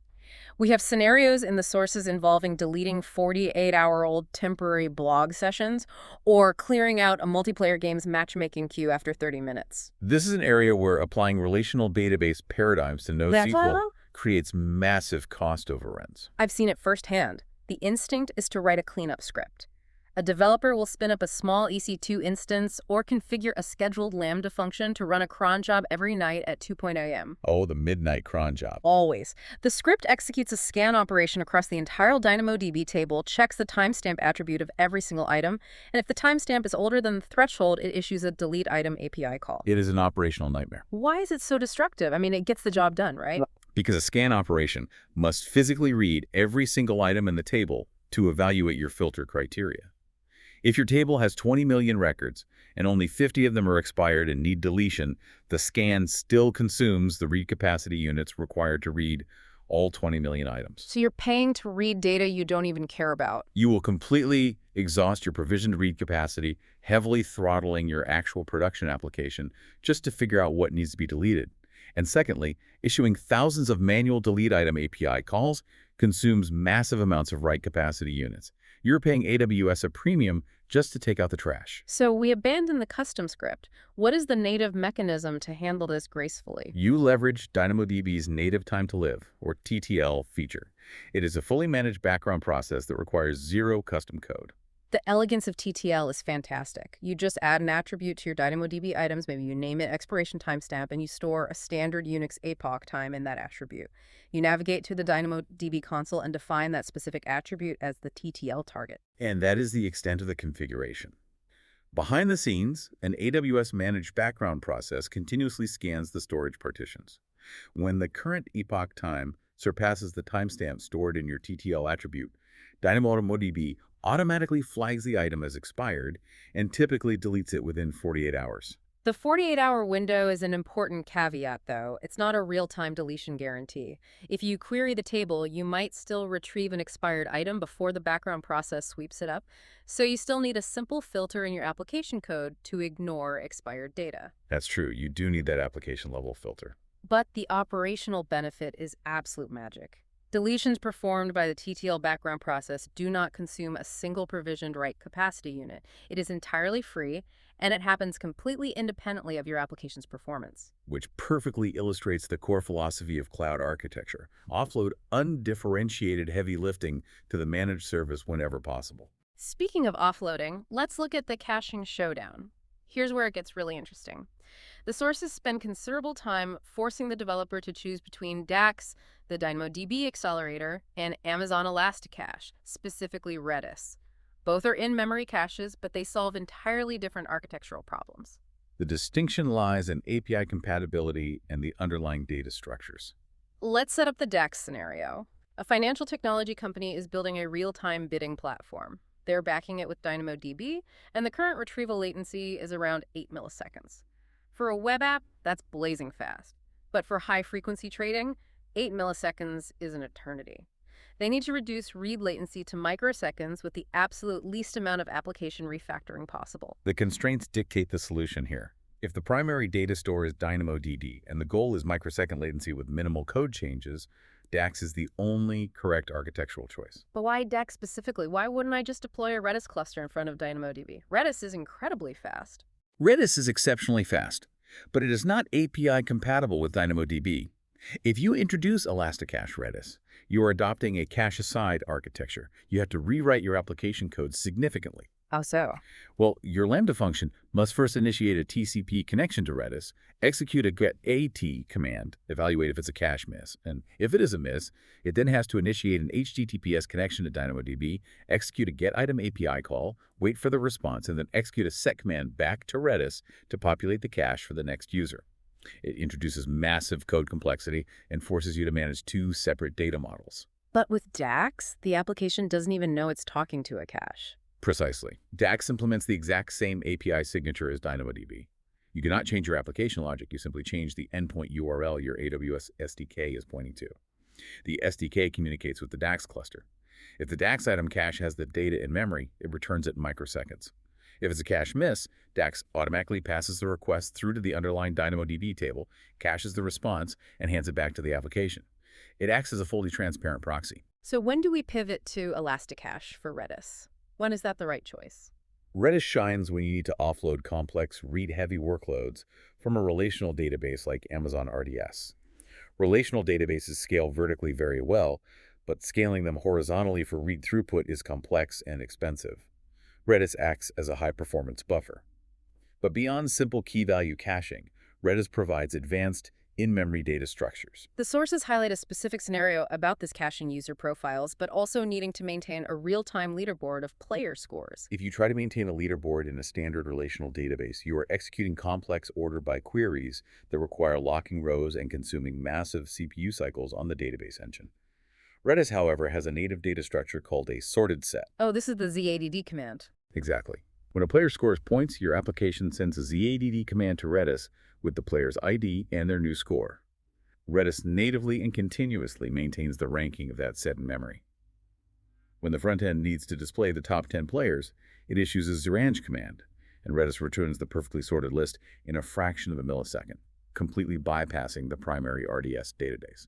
We have scenarios in the sources involving deleting 48-hour-old temporary blog sessions or clearing out a multiplayer game's matchmaking queue after 30 minutes. This is an area where applying relational database paradigms to NoSQL creates massive cost overruns. I've seen it firsthand. The instinct is to write a cleanup script. A developer will spin up a small EC2 instance or configure a scheduled Lambda function to run a cron job every night at 2:00 a.m. Oh, the midnight cron job. Always. The script executes a scan operation across the entire DynamoDB table, checks the timestamp attribute of every single item, and if the timestamp is older than the threshold, it issues a delete item API call. It is an operational nightmare. Why is it so destructive? I mean, it gets the job done, right? Because a scan operation must physically read every single item in the table to evaluate your filter criteria. If your table has 20 million records and only 50 of them are expired and need deletion, the scan still consumes the read capacity units required to read all 20 million items. So you're paying to read data you don't even care about. You will completely exhaust your provisioned read capacity, heavily throttling your actual production application just to figure out what needs to be deleted. And secondly, issuing thousands of manual delete item API calls consumes massive amounts of write capacity units. You're paying AWS a premium just to take out the trash. So we abandon the custom script. What is the native mechanism to handle this gracefully? You leverage DynamoDB's native time to live, or TTL, feature. It is a fully managed background process that requires zero custom code. The elegance of TTL is fantastic. You just add an attribute to your DynamoDB items, maybe you name it expiration timestamp, and you store a standard Unix epoch time in that attribute. You navigate to the DynamoDB console and define that specific attribute as the TTL target. And that is the extent of the configuration. Behind the scenes, an AWS managed background process continuously scans the storage partitions. When the current epoch time surpasses the timestamp stored in your TTL attribute, DynamoDB automatically flags the item as expired and typically deletes it within 48 hours. The 48-hour window is an important caveat, though. It's not a real-time deletion guarantee. If you query the table, you might still retrieve an expired item before the background process sweeps it up, so you still need a simple filter in your application code to ignore expired data. That's true. You do need that application level filter. But the operational benefit is absolute magic. Deletions performed by the TTL background process do not consume a single provisioned write capacity unit. It is entirely free, and it happens completely independently of your application's performance. Which perfectly illustrates the core philosophy of cloud architecture. Offload undifferentiated heavy lifting to the managed service whenever possible. Speaking of offloading, let's look at the caching showdown. Here's where it gets really interesting. The sources spend considerable time forcing the developer to choose between DAX, the DynamoDB accelerator, and Amazon Elasticache, specifically Redis. Both are in-memory caches, but they solve entirely different architectural problems. The distinction lies in API compatibility and the underlying data structures. Let's set up the DAX scenario. A financial technology company is building a real-time bidding platform. They're backing it with DynamoDB, and the current retrieval latency is around 8 milliseconds. For a web app, that's blazing fast. But for high-frequency trading, 8 milliseconds is an eternity. They need to reduce read latency to microseconds with the absolute least amount of application refactoring possible. The constraints dictate the solution here. If the primary data store is DynamoDB and the goal is microsecond latency with minimal code changes, DAX is the only correct architectural choice. But why DAX specifically? Why wouldn't I just deploy a Redis cluster in front of DynamoDB? Redis is incredibly fast. Redis is exceptionally fast, but it is not API compatible with DynamoDB. If you introduce Elasticache Redis, you are adopting a cache-aside architecture. You have to rewrite your application code significantly. How so? Well, your Lambda function must first initiate a TCP connection to Redis, execute a getAT command, evaluate if it's a cache miss, and if it is a miss, it then has to initiate an HTTPS connection to DynamoDB, execute a getItem API call, wait for the response, and then execute a set command back to Redis to populate the cache for the next user. It introduces massive code complexity and forces you to manage two separate data models. But with DAX, the application doesn't even know it's talking to a cache. Precisely. DAX implements the exact same API signature as DynamoDB. You cannot change your application logic. You simply change the endpoint URL your AWS SDK is pointing to. The SDK communicates with the DAX cluster. If the DAX item cache has the data in memory, it returns it in microseconds. If it's a cache miss, DAX automatically passes the request through to the underlying DynamoDB table, caches the response, and hands it back to the application. It acts as a fully transparent proxy. So when do we pivot to Elasticache for Redis? When is that the right choice? Redis shines when you need to offload complex, read-heavy workloads from a relational database like Amazon RDS. Relational databases scale vertically very well, but scaling them horizontally for read throughput is complex and expensive. Redis acts as a high-performance buffer. But beyond simple key-value caching, Redis provides advanced, in-memory data structures. The sources highlight a specific scenario about this caching user profiles, but also needing to maintain a real-time leaderboard of player scores. If you try to maintain a leaderboard in a standard relational database, you are executing complex order-by queries that require locking rows and consuming massive CPU cycles on the database engine. Redis, however, has a native data structure called a sorted set. Oh, this is the ZADD command. Exactly. When a player scores points, your application sends a ZADD command to Redis with the player's ID and their new score. Redis natively and continuously maintains the ranking of that set in memory. When the front end needs to display the top 10 players, it issues a zrange command, and Redis returns the perfectly sorted list in a fraction of a millisecond, completely bypassing the primary RDS database.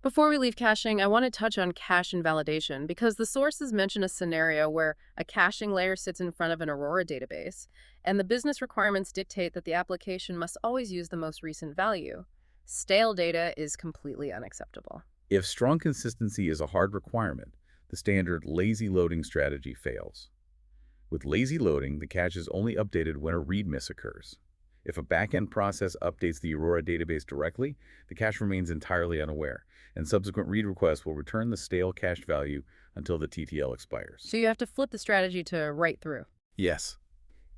Before we leave caching, I want to touch on cache invalidation because the sources mention a scenario where a caching layer sits in front of an Aurora database, and the business requirements dictate that the application must always use the most recent value. Stale data is completely unacceptable. If strong consistency is a hard requirement, the standard lazy loading strategy fails. With lazy loading, the cache is only updated when a read miss occurs. If a backend process updates the Aurora database directly, the cache remains entirely unaware, and subsequent read requests will return the stale cached value until the TTL expires. So you have to flip the strategy to write through. Yes.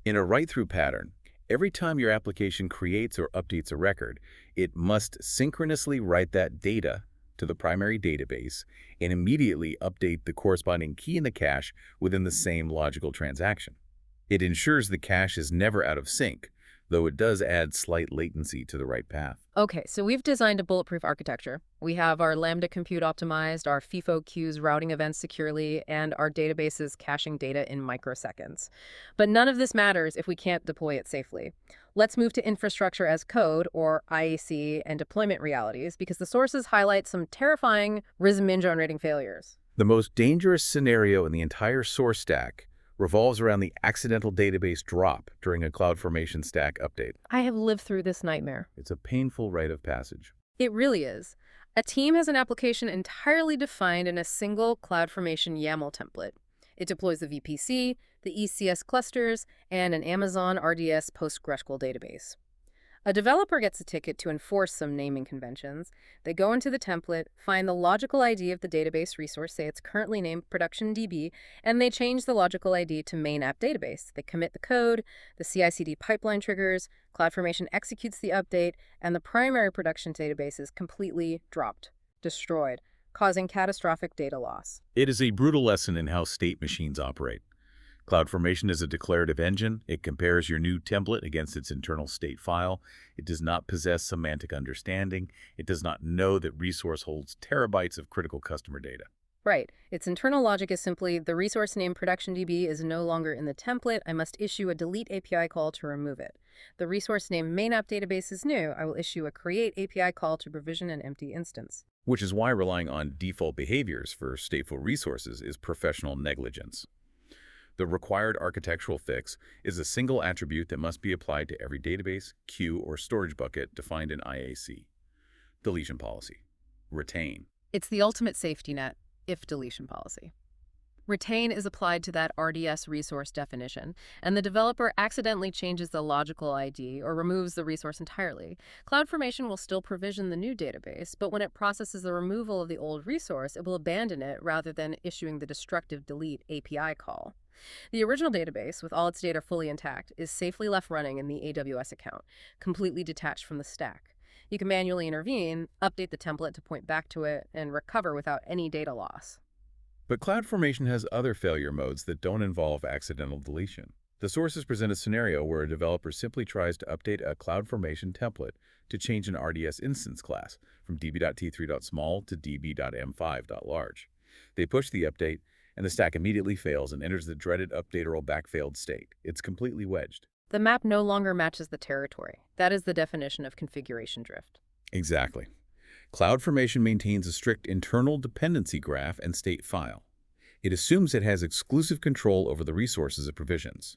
In a write-through pattern, every time your application creates or updates a record, it must synchronously write that data to the primary database and immediately update the corresponding key in the cache within the same logical transaction. It ensures the cache is never out of sync, though it does add slight latency to the write path. Okay, so we've designed a bulletproof architecture. We have our Lambda compute optimized, our FIFO queues routing events securely, and our databases caching data in microseconds. But none of this matters if we can't deploy it safely. Let's move to infrastructure as code, or IAC, and deployment realities, because the sources highlight some terrifying rhythm-generating failures. The most dangerous scenario in the entire source stack revolves around the accidental database drop during a CloudFormation stack update. I have lived through this nightmare. It's a painful rite of passage. It really is. A team has an application entirely defined in a single CloudFormation YAML template. It deploys the VPC, the ECS clusters, and an Amazon RDS PostgreSQL database. A developer gets a ticket to enforce some naming conventions. They go into the template, find the logical ID of the database resource, say it's currently named ProductionDB, and they change the logical ID to main app database. They commit the code, the CI/CD pipeline triggers, CloudFormation executes the update, and the primary production database is completely dropped, destroyed, causing catastrophic data loss. It is a brutal lesson in how state machines operate. CloudFormation is a declarative engine. It compares your new template against its internal state file. It does not possess semantic understanding. It does not know that resource holds terabytes of critical customer data. Right. Its internal logic is simply, the resource name ProductionDB is no longer in the template. I must issue a delete API call to remove it. The resource name main app database is new. I will issue a create API call to provision an empty instance. Which is why relying on default behaviors for stateful resources is professional negligence. The required architectural fix is a single attribute that must be applied to every database, queue, or storage bucket defined in IAC. Deletion policy. Retain. It's the ultimate safety net, if deletion policy. Retain is applied to that RDS resource definition, and the developer accidentally changes the logical ID or removes the resource entirely. CloudFormation will still provision the new database, but when it processes the removal of the old resource, it will abandon it rather than issuing the destructive delete API call. The original database, with all its data fully intact, is safely left running in the AWS account, completely detached from the stack. You can manually intervene, update the template to point back to it, and recover without any data loss. But CloudFormation has other failure modes that don't involve accidental deletion. The sources present a scenario where a developer simply tries to update a CloudFormation template to change an RDS instance class from db.t3.small to db.m5.large. They push the update, and the stack immediately fails and enters the dreaded updaterable backfailed state. It's completely wedged. The map no longer matches the territory. That is the definition of configuration drift. Exactly. CloudFormation maintains a strict internal dependency graph and state file. It assumes it has exclusive control over the resources it provisions.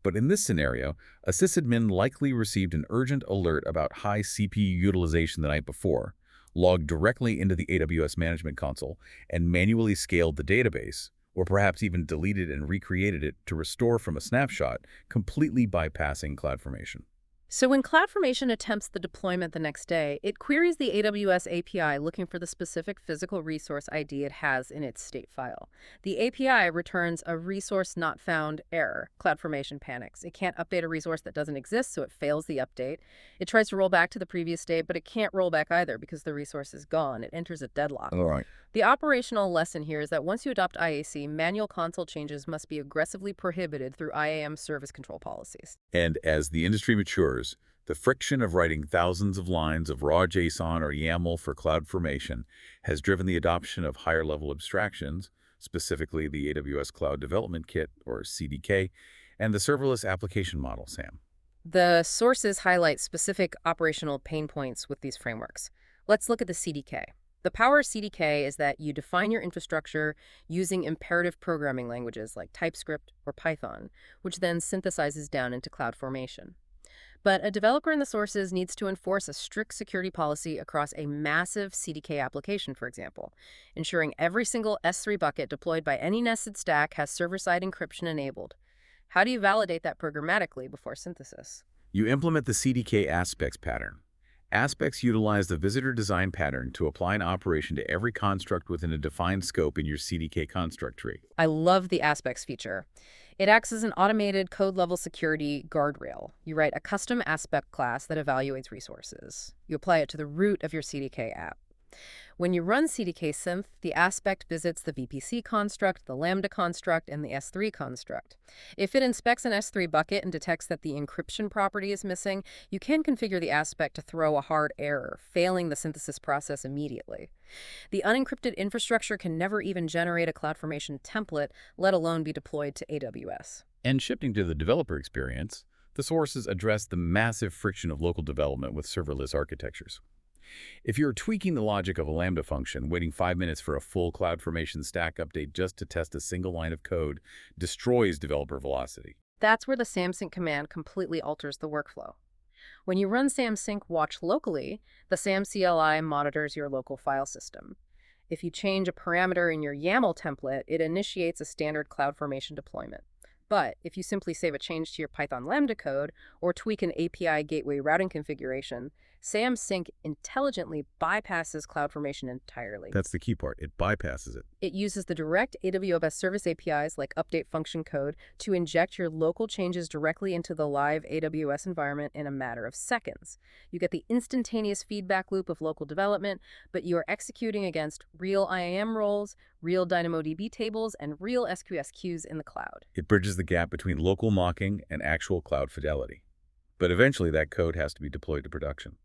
But in this scenario, a sysadmin likely received an urgent alert about high CPU utilization the night before, logged directly into the AWS Management Console, and manually scaled the database, or perhaps even deleted and recreated it to restore from a snapshot, completely bypassing CloudFormation. So when CloudFormation attempts the deployment the next day, it queries the AWS API looking for the specific physical resource ID it has in its state file. The API returns a resource not found error. CloudFormation panics. It can't update a resource that doesn't exist, so it fails the update. It tries to roll back to the previous state, but it can't roll back either because the resource is gone. It enters a deadlock. All right. The operational lesson here is that once you adopt IAC, manual console changes must be aggressively prohibited through IAM service control policies. And as the industry matures, the friction of writing thousands of lines of raw JSON or YAML for CloudFormation has driven the adoption of higher-level abstractions, specifically the AWS Cloud Development Kit, or CDK, and the serverless application model, Sam. The sources highlight specific operational pain points with these frameworks. Let's look at the CDK. The power of CDK is that you define your infrastructure using imperative programming languages like TypeScript or Python, which then synthesizes down into CloudFormation. But a developer in the sources needs to enforce a strict security policy across a massive CDK application, for example, ensuring every single S3 bucket deployed by any nested stack has server-side encryption enabled. How do you validate that programmatically before synthesis? You implement the CDK aspects pattern. Aspects utilize the visitor design pattern to apply an operation to every construct within a defined scope in your CDK construct tree. I love the aspects feature. It acts as an automated code-level security guardrail. You write a custom aspect class that evaluates resources. You apply it to the root of your CDK app. When you run CDK synth, the aspect visits the VPC construct, the Lambda construct, and the S3 construct. If it inspects an S3 bucket and detects that the encryption property is missing, you can configure the aspect to throw a hard error, failing the synthesis process immediately. The unencrypted infrastructure can never even generate a CloudFormation template, let alone be deployed to AWS. And shifting to the developer experience, the sources address the massive friction of local development with serverless architectures. If you're tweaking the logic of a Lambda function, waiting 5 minutes for a full CloudFormation stack update just to test a single line of code destroys developer velocity. That's where the samsync command completely alters the workflow. When you run samsync watch locally, the SAM CLI monitors your local file system. If you change a parameter in your YAML template, it initiates a standard CloudFormation deployment. But if you simply save a change to your Python Lambda code or tweak an API gateway routing configuration, samsync intelligently bypasses CloudFormation entirely. That's the key part. It bypasses it. It uses the direct AWS service APIs like update function code to inject your local changes directly into the live AWS environment in a matter of seconds. You get the instantaneous feedback loop of local development, but you are executing against real IAM roles, real DynamoDB tables, and real SQS queues in the cloud. It bridges the gap between local mocking and actual cloud fidelity. But eventually that code has to be deployed to production.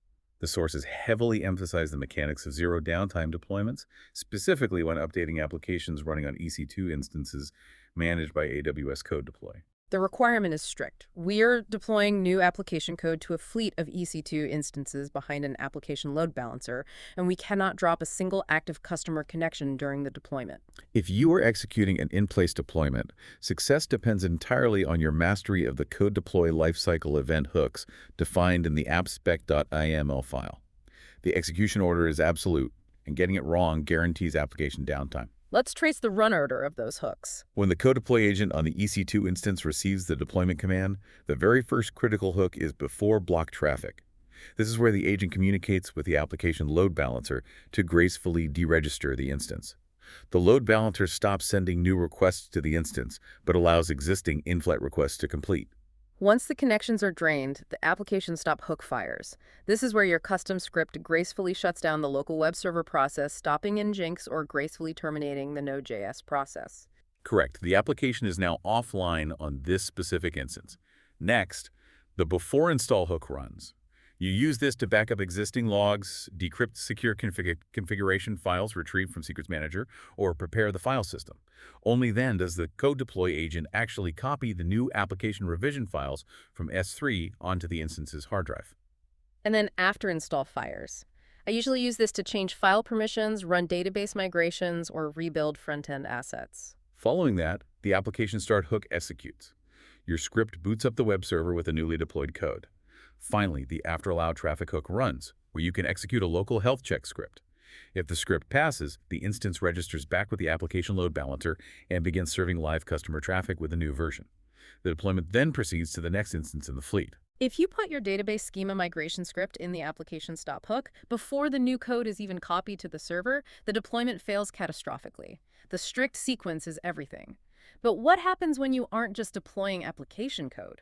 The sources heavily emphasize the mechanics of zero downtime deployments, specifically when updating applications running on EC2 instances managed by AWS Code Deploy. The requirement is strict. We're deploying new application code to a fleet of EC2 instances behind an application load balancer, and we cannot drop a single active customer connection during the deployment. If you are executing an in-place deployment, success depends entirely on your mastery of the code deploy lifecycle event hooks defined in the appspec.iml file. The execution order is absolute, and getting it wrong guarantees application downtime. Let's trace the run order of those hooks. When the code deploy agent on the EC2 instance receives the deployment command, the very first critical hook is before block traffic. This is where the agent communicates with the application load balancer to gracefully deregister the instance. The load balancer stops sending new requests to the instance, but allows existing in-flight requests to complete. Once the connections are drained, the application stop hook fires. This is where your custom script gracefully shuts down the local web server process, stopping Nginx or gracefully terminating the Node.js process. Correct. The application is now offline on this specific instance. Next, the before install hook runs. You use this to back up existing logs, decrypt secure configuration files retrieved from Secrets Manager, or prepare the file system. Only then does the code deploy agent actually copy the new application revision files from S3 onto the instance's hard drive. And then after install fires. I usually use this to change file permissions, run database migrations, or rebuild front-end assets. Following that, the application start hook executes. Your script boots up the web server with a newly deployed code. Finally, the after allow traffic hook runs, where you can execute a local health check script. If the script passes, the instance registers back with the application load balancer and begins serving live customer traffic with a new version. The deployment then proceeds to the next instance in the fleet. If you put your database schema migration script in the application stop hook, before the new code is even copied to the server, the deployment fails catastrophically. The strict sequence is everything. But what happens when you aren't just deploying application code?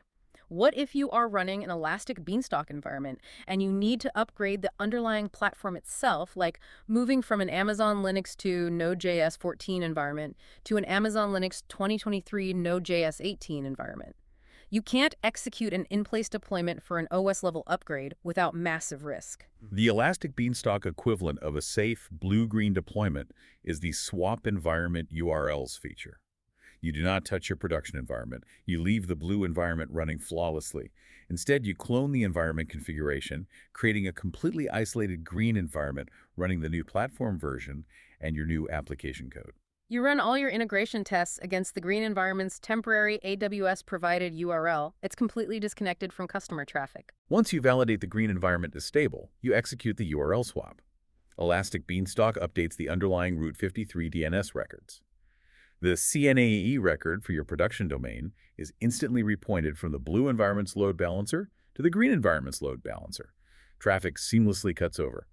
What if you are running an elastic beanstalk environment and you need to upgrade the underlying platform itself, like moving from an Amazon Linux 2 Node.js 14 environment to an Amazon Linux 2023 Node.js 18 environment? You can't execute an in-place deployment for an OS-level upgrade without massive risk. The elastic beanstalk equivalent of a safe blue-green deployment is the swap environment URLs feature. You do not touch your production environment. You leave the blue environment running flawlessly. Instead, you clone the environment configuration, creating a completely isolated green environment running the new platform version and your new application code. You run all your integration tests against the green environment's temporary AWS-provided URL. It's completely disconnected from customer traffic. Once you validate the green environment is stable, you execute the URL swap. Elastic Beanstalk updates the underlying Route 53 DNS records. The CNAE record for your production domain is instantly repointed from the blue environment's load balancer to the green environment's load balancer. Traffic seamlessly cuts over.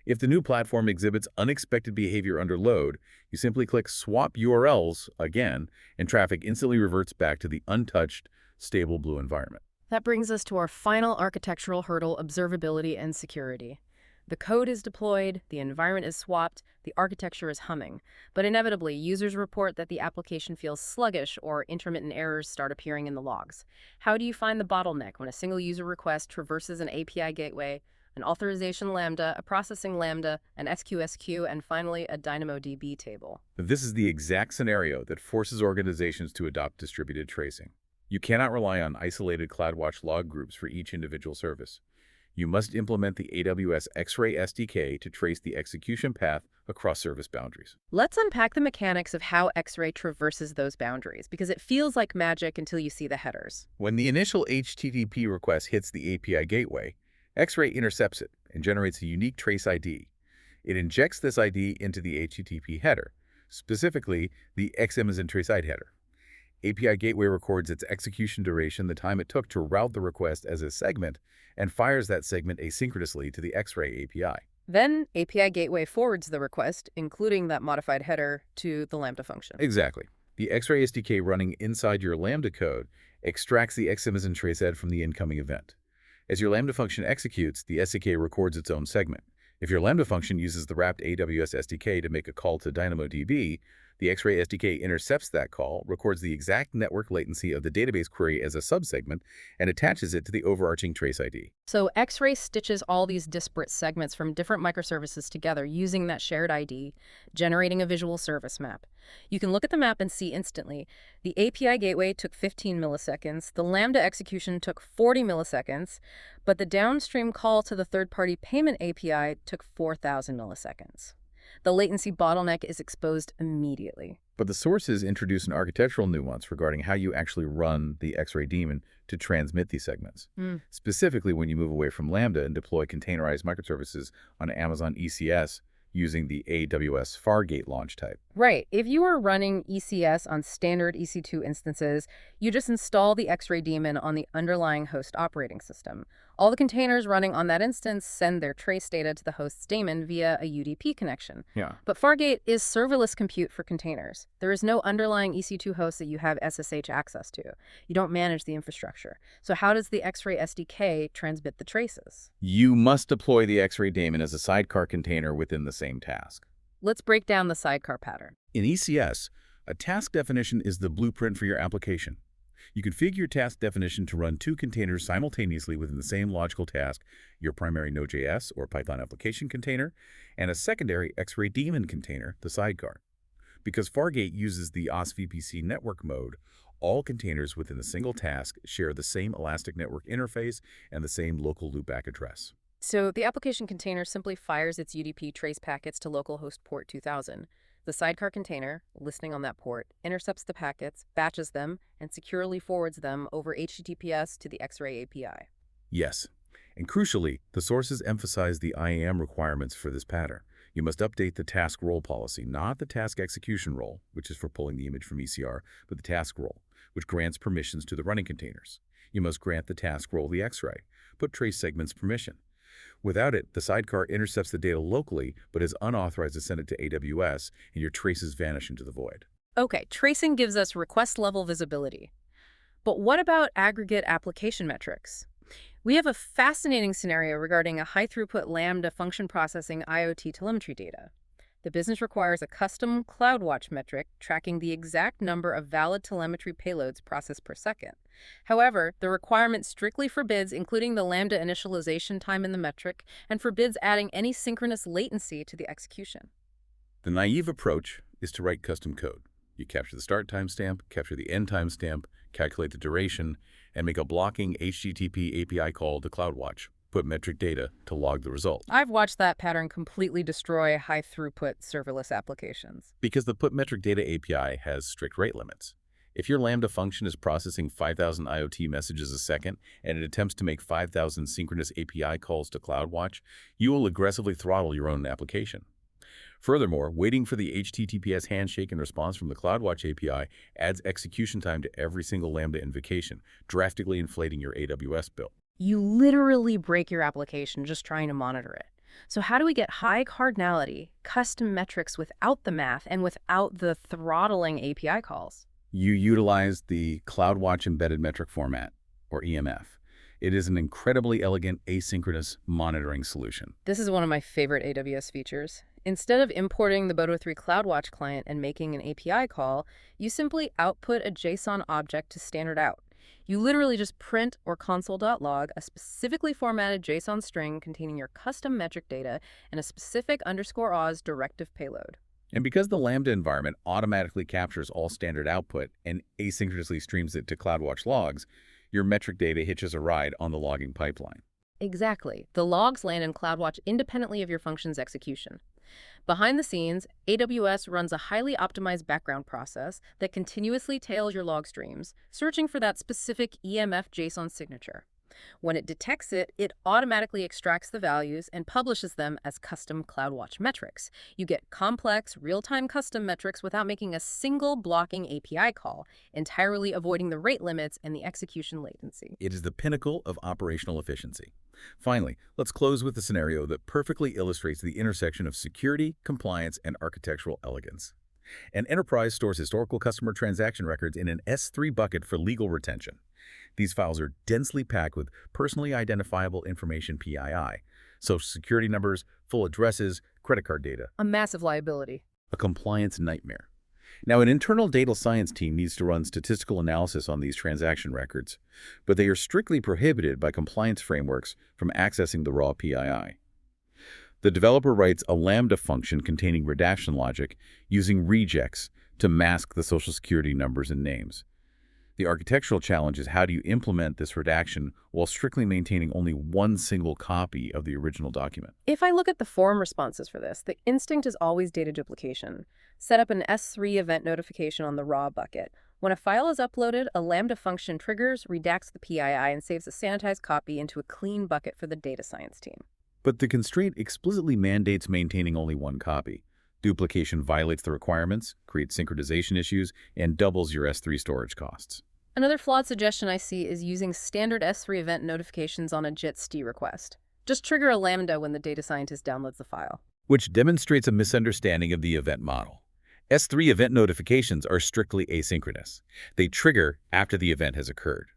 If the new platform exhibits unexpected behavior under load, you simply click Swap URLs again, and traffic instantly reverts back to the untouched, stable blue environment. That brings us to our final architectural hurdle, observability and security. The code is deployed, the environment is swapped, the architecture is humming. But inevitably, users report that the application feels sluggish or intermittent errors start appearing in the logs. How do you find the bottleneck when a single user request traverses an API gateway, an authorization Lambda, a processing Lambda, an SQSQ, and finally a DynamoDB table? This is the exact scenario that forces organizations to adopt distributed tracing. You cannot rely on isolated CloudWatch log groups for each individual service. You must implement the AWS X-Ray SDK to trace the execution path across service boundaries. Let's unpack the mechanics of how X-Ray traverses those boundaries, because it feels like magic until you see the headers. When the initial HTTP request hits the API gateway, X-Ray intercepts it and generates a unique trace ID. It injects this ID into the HTTP header, specifically the XAmazon trace ID header. API Gateway records its execution duration, the time it took to route the request as a segment, and fires that segment asynchronously to the X-Ray API. Then, API Gateway forwards the request, including that modified header, to the Lambda function. Exactly. The X-Ray SDK running inside your Lambda code extracts the XAmazon trace head from the incoming event. As your Lambda function executes, the SDK records its own segment. If your Lambda function uses the wrapped AWS SDK to make a call to DynamoDB, the X-Ray SDK intercepts that call, records the exact network latency of the database query as a subsegment, and attaches it to the overarching trace ID. So X-Ray stitches all these disparate segments from different microservices together using that shared ID, generating a visual service map. You can look at the map and see instantly. The API gateway took 15 milliseconds, the Lambda execution took 40 milliseconds, but the downstream call to the third-party payment API took 4,000 milliseconds. The latency bottleneck is exposed immediately. But the sources introduce an architectural nuance regarding how you actually run the X-Ray daemon to transmit these segments. Specifically, when you move away from Lambda and deploy containerized microservices on Amazon ECS using the AWS Fargate launch type. Right. If you are running ECS on standard EC2 instances, you just install the X-Ray daemon on the underlying host operating system. All the containers running on that instance send their trace data to the host's daemon via a UDP connection. But Fargate is serverless compute for containers. There is no underlying EC2 host that you have SSH access to. You don't manage the infrastructure. So how does the X-Ray SDK transmit the traces? You must deploy the X-Ray daemon as a sidecar container within the same task. Let's break down the sidecar pattern. In ECS, a task definition is the blueprint for your application. You configure your task definition to run two containers simultaneously within the same logical task, your primary Node.js or Python application container, and a secondary X-Ray daemon container, the sidecar. Because Fargate uses the OSVPC network mode, all containers within a single task share the same Elastic Network interface and the same local loopback address. So the application container simply fires its UDP trace packets to localhost port 2000. The sidecar container, listening on that port, intercepts the packets, batches them, and securely forwards them over HTTPS to the X-Ray API. Yes, and crucially, the sources emphasize the IAM requirements for this pattern. You must update the task role policy, not the task execution role, which is for pulling the image from ECR, but the task role, which grants permissions to the running containers. You must grant the task role the X-Ray, put trace segments permission. Without it, the sidecar intercepts the data locally, but is unauthorized to send it to AWS, and your traces vanish into the void. Okay, tracing gives us request-level visibility. But what about aggregate application metrics? We have a fascinating scenario regarding a high-throughput Lambda function processing IoT telemetry data. The business requires a custom CloudWatch metric tracking the exact number of valid telemetry payloads processed per second. However, the requirement strictly forbids including the Lambda initialization time in the metric and forbids adding any synchronous latency to the execution. The naive approach is to write custom code. You capture the start timestamp, capture the end timestamp, calculate the duration, and make a blocking HTTP API call to CloudWatch. Put metric data to log the result. I've watched that pattern completely destroy high-throughput serverless applications. Because the put metric data API has strict rate limits. If your Lambda function is processing 5,000 IoT messages a second and it attempts to make 5,000 synchronous API calls to CloudWatch, you will aggressively throttle your own application. Furthermore, waiting for the HTTPS handshake and response from the CloudWatch API adds execution time to every single Lambda invocation, drastically inflating your AWS bill. You literally break your application just trying to monitor it. So how do we get high cardinality, custom metrics without the math and without the throttling API calls? You utilize the CloudWatch Embedded Metric Format, or EMF. It is an incredibly elegant asynchronous monitoring solution. This is one of my favorite AWS features. Instead of importing the Boto3 CloudWatch client and making an API call, you simply output a JSON object to standard out. You literally just print or console.log a specifically formatted JSON string containing your custom metric data and a specific _Oz directive payload. And because the Lambda environment automatically captures all standard output and asynchronously streams it to CloudWatch logs, your metric data hitches a ride on the logging pipeline. Exactly. The logs land in CloudWatch independently of your function's execution. Behind the scenes, AWS runs a highly optimized background process that continuously tails your log streams, searching for that specific EMF JSON signature. When it detects it, it automatically extracts the values and publishes them as custom CloudWatch metrics. You get complex, real-time custom metrics without making a single blocking API call, entirely avoiding the rate limits and the execution latency. It is the pinnacle of operational efficiency. Finally, let's close with a scenario that perfectly illustrates the intersection of security, compliance, and architectural elegance. An enterprise stores historical customer transaction records in an S3 bucket for legal retention. These files are densely packed with personally identifiable information PII, social security numbers, full addresses, credit card data. A massive liability. A compliance nightmare. Now, an internal data science team needs to run statistical analysis on these transaction records, but they are strictly prohibited by compliance frameworks from accessing the raw PII. The developer writes a Lambda function containing redaction logic using regex to mask the social security numbers and names. The architectural challenge is how do you implement this redaction while strictly maintaining only one single copy of the original document? If I look at the forum responses for this, the instinct is always data duplication. Set up an S3 event notification on the raw bucket. When a file is uploaded, a Lambda function triggers, redacts the PII, and saves a sanitized copy into a clean bucket for the data science team. But the constraint explicitly mandates maintaining only one copy. Duplication violates the requirements, creates synchronization issues, and doubles your S3 storage costs. Another flawed suggestion I see is using standard S3 event notifications on a JIT-ST request. Just trigger a Lambda when the data scientist downloads the file. Which demonstrates a misunderstanding of the event model. S3 event notifications are strictly asynchronous. They trigger after the event has occurred.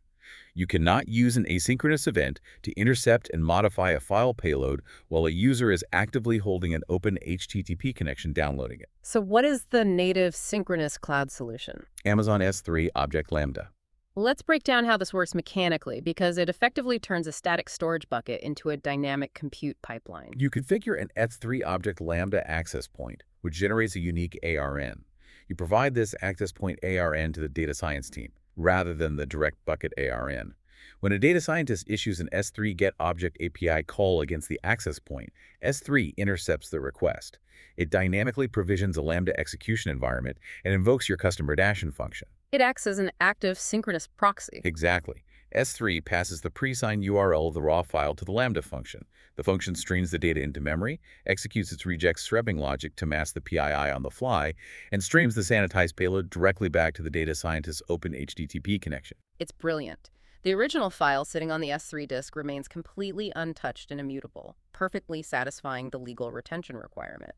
You cannot use an asynchronous event to intercept and modify a file payload while a user is actively holding an open HTTP connection downloading it. So what is the native synchronous cloud solution? Amazon S3 Object Lambda. Let's break down how this works mechanically, because it effectively turns a static storage bucket into a dynamic compute pipeline. You configure an S3 Object Lambda access point, which generates a unique ARN. You provide this access point ARN to the data science team, rather than the direct bucket ARN. When a data scientist issues an S3 GET Object API call against the access point, S3 intercepts the request. It dynamically provisions a Lambda execution environment and invokes your custom redaction function. It acts as an active synchronous proxy. Exactly. S3 passes the pre-signed URL of the raw file to the Lambda function. The function streams the data into memory, executes its reject scrubbing logic to mask the PII on the fly, and streams the sanitized payload directly back to the data scientist's open HTTP connection. It's brilliant. The original file sitting on the S3 disk remains completely untouched and immutable, perfectly satisfying the legal retention requirement.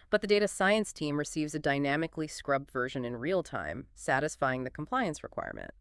But the data science team receives a dynamically scrubbed version in real time, satisfying the compliance requirement.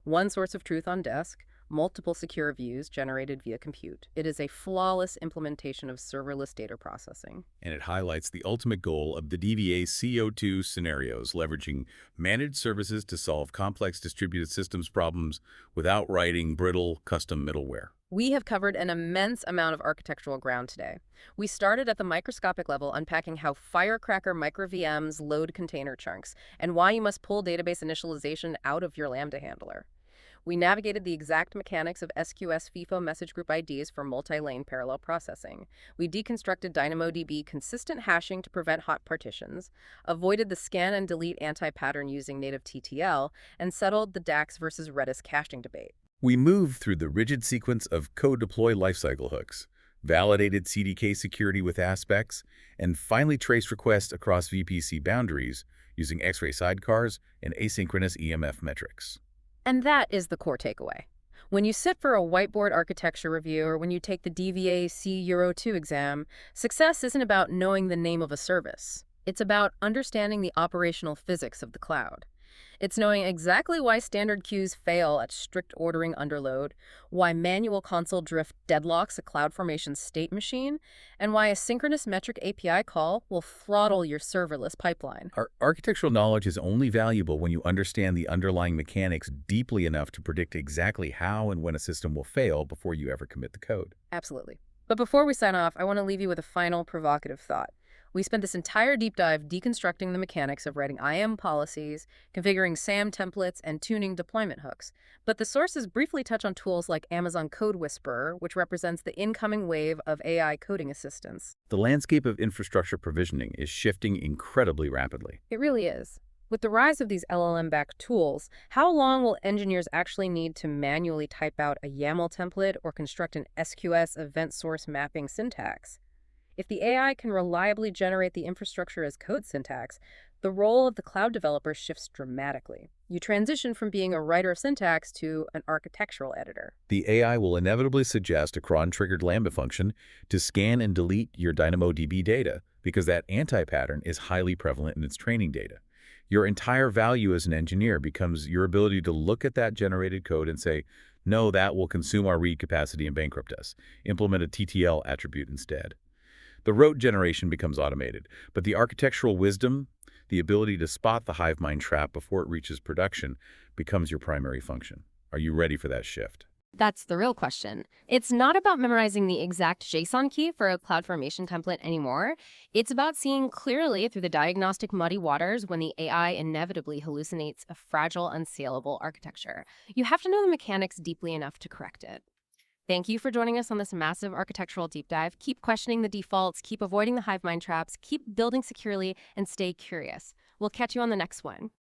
One source of truth on disk, multiple secure views generated via compute. It is a flawless implementation of serverless data processing. And it highlights the ultimate goal of the DVA-C02 scenarios, leveraging managed services to solve complex distributed systems problems without writing brittle custom middleware. We have covered an immense amount of architectural ground today. We started at the microscopic level, unpacking how firecracker micro-VMs load container chunks and why you must pull database initialization out of your Lambda handler. We navigated the exact mechanics of SQS FIFO message group IDs for multi-lane parallel processing. We deconstructed DynamoDB consistent hashing to prevent hot partitions, avoided the scan and delete anti-pattern using native TTL, and settled the DAX versus Redis caching debate. We moved through the rigid sequence of code deploy lifecycle hooks, validated CDK security with aspects, and finally traced requests across VPC boundaries using X-ray sidecars and asynchronous EMF metrics. And that is the core takeaway. When you sit for a whiteboard architecture review or when you take the DVA-C02 exam, success isn't about knowing the name of a service. It's about understanding the operational physics of the cloud. It's knowing exactly why standard queues fail at strict ordering under load, why manual console drift deadlocks a CloudFormation state machine, and why a synchronous metric API call will throttle your serverless pipeline. Our architectural knowledge is only valuable when you understand the underlying mechanics deeply enough to predict exactly how and when a system will fail before you ever commit the code. Absolutely. But before we sign off, I want to leave you with a final provocative thought. We spent this entire deep dive deconstructing the mechanics of writing IAM policies, configuring SAM templates, and tuning deployment hooks. But the sources briefly touch on tools like Amazon Code Whisperer, which represents the incoming wave of AI coding assistants. The landscape of infrastructure provisioning is shifting incredibly rapidly. It really is. With the rise of these LLM-backed tools, how long will engineers actually need to manually type out a YAML template or construct an SQS event source mapping syntax? If the AI can reliably generate the infrastructure as code syntax, the role of the cloud developer shifts dramatically. You transition from being a writer of syntax to an architectural editor. The AI will inevitably suggest a cron-triggered Lambda function to scan and delete your DynamoDB data because that anti-pattern is highly prevalent in its training data. Your entire value as an engineer becomes your ability to look at that generated code and say, no, that will consume our read capacity and bankrupt us. Implement a TTL attribute instead. The rote generation becomes automated, but the architectural wisdom, the ability to spot the hive mind trap before it reaches production, becomes your primary function. Are you ready for that shift? That's the real question. It's not about memorizing the exact JSON key for a CloudFormation template anymore. It's about seeing clearly through the diagnostic muddy waters when the AI inevitably hallucinates a fragile, unscalable architecture. You have to know the mechanics deeply enough to correct it. Thank you for joining us on this massive architectural deep dive. Keep questioning the defaults, keep avoiding the hive mind traps, keep building securely, and stay curious. We'll catch you on the next one.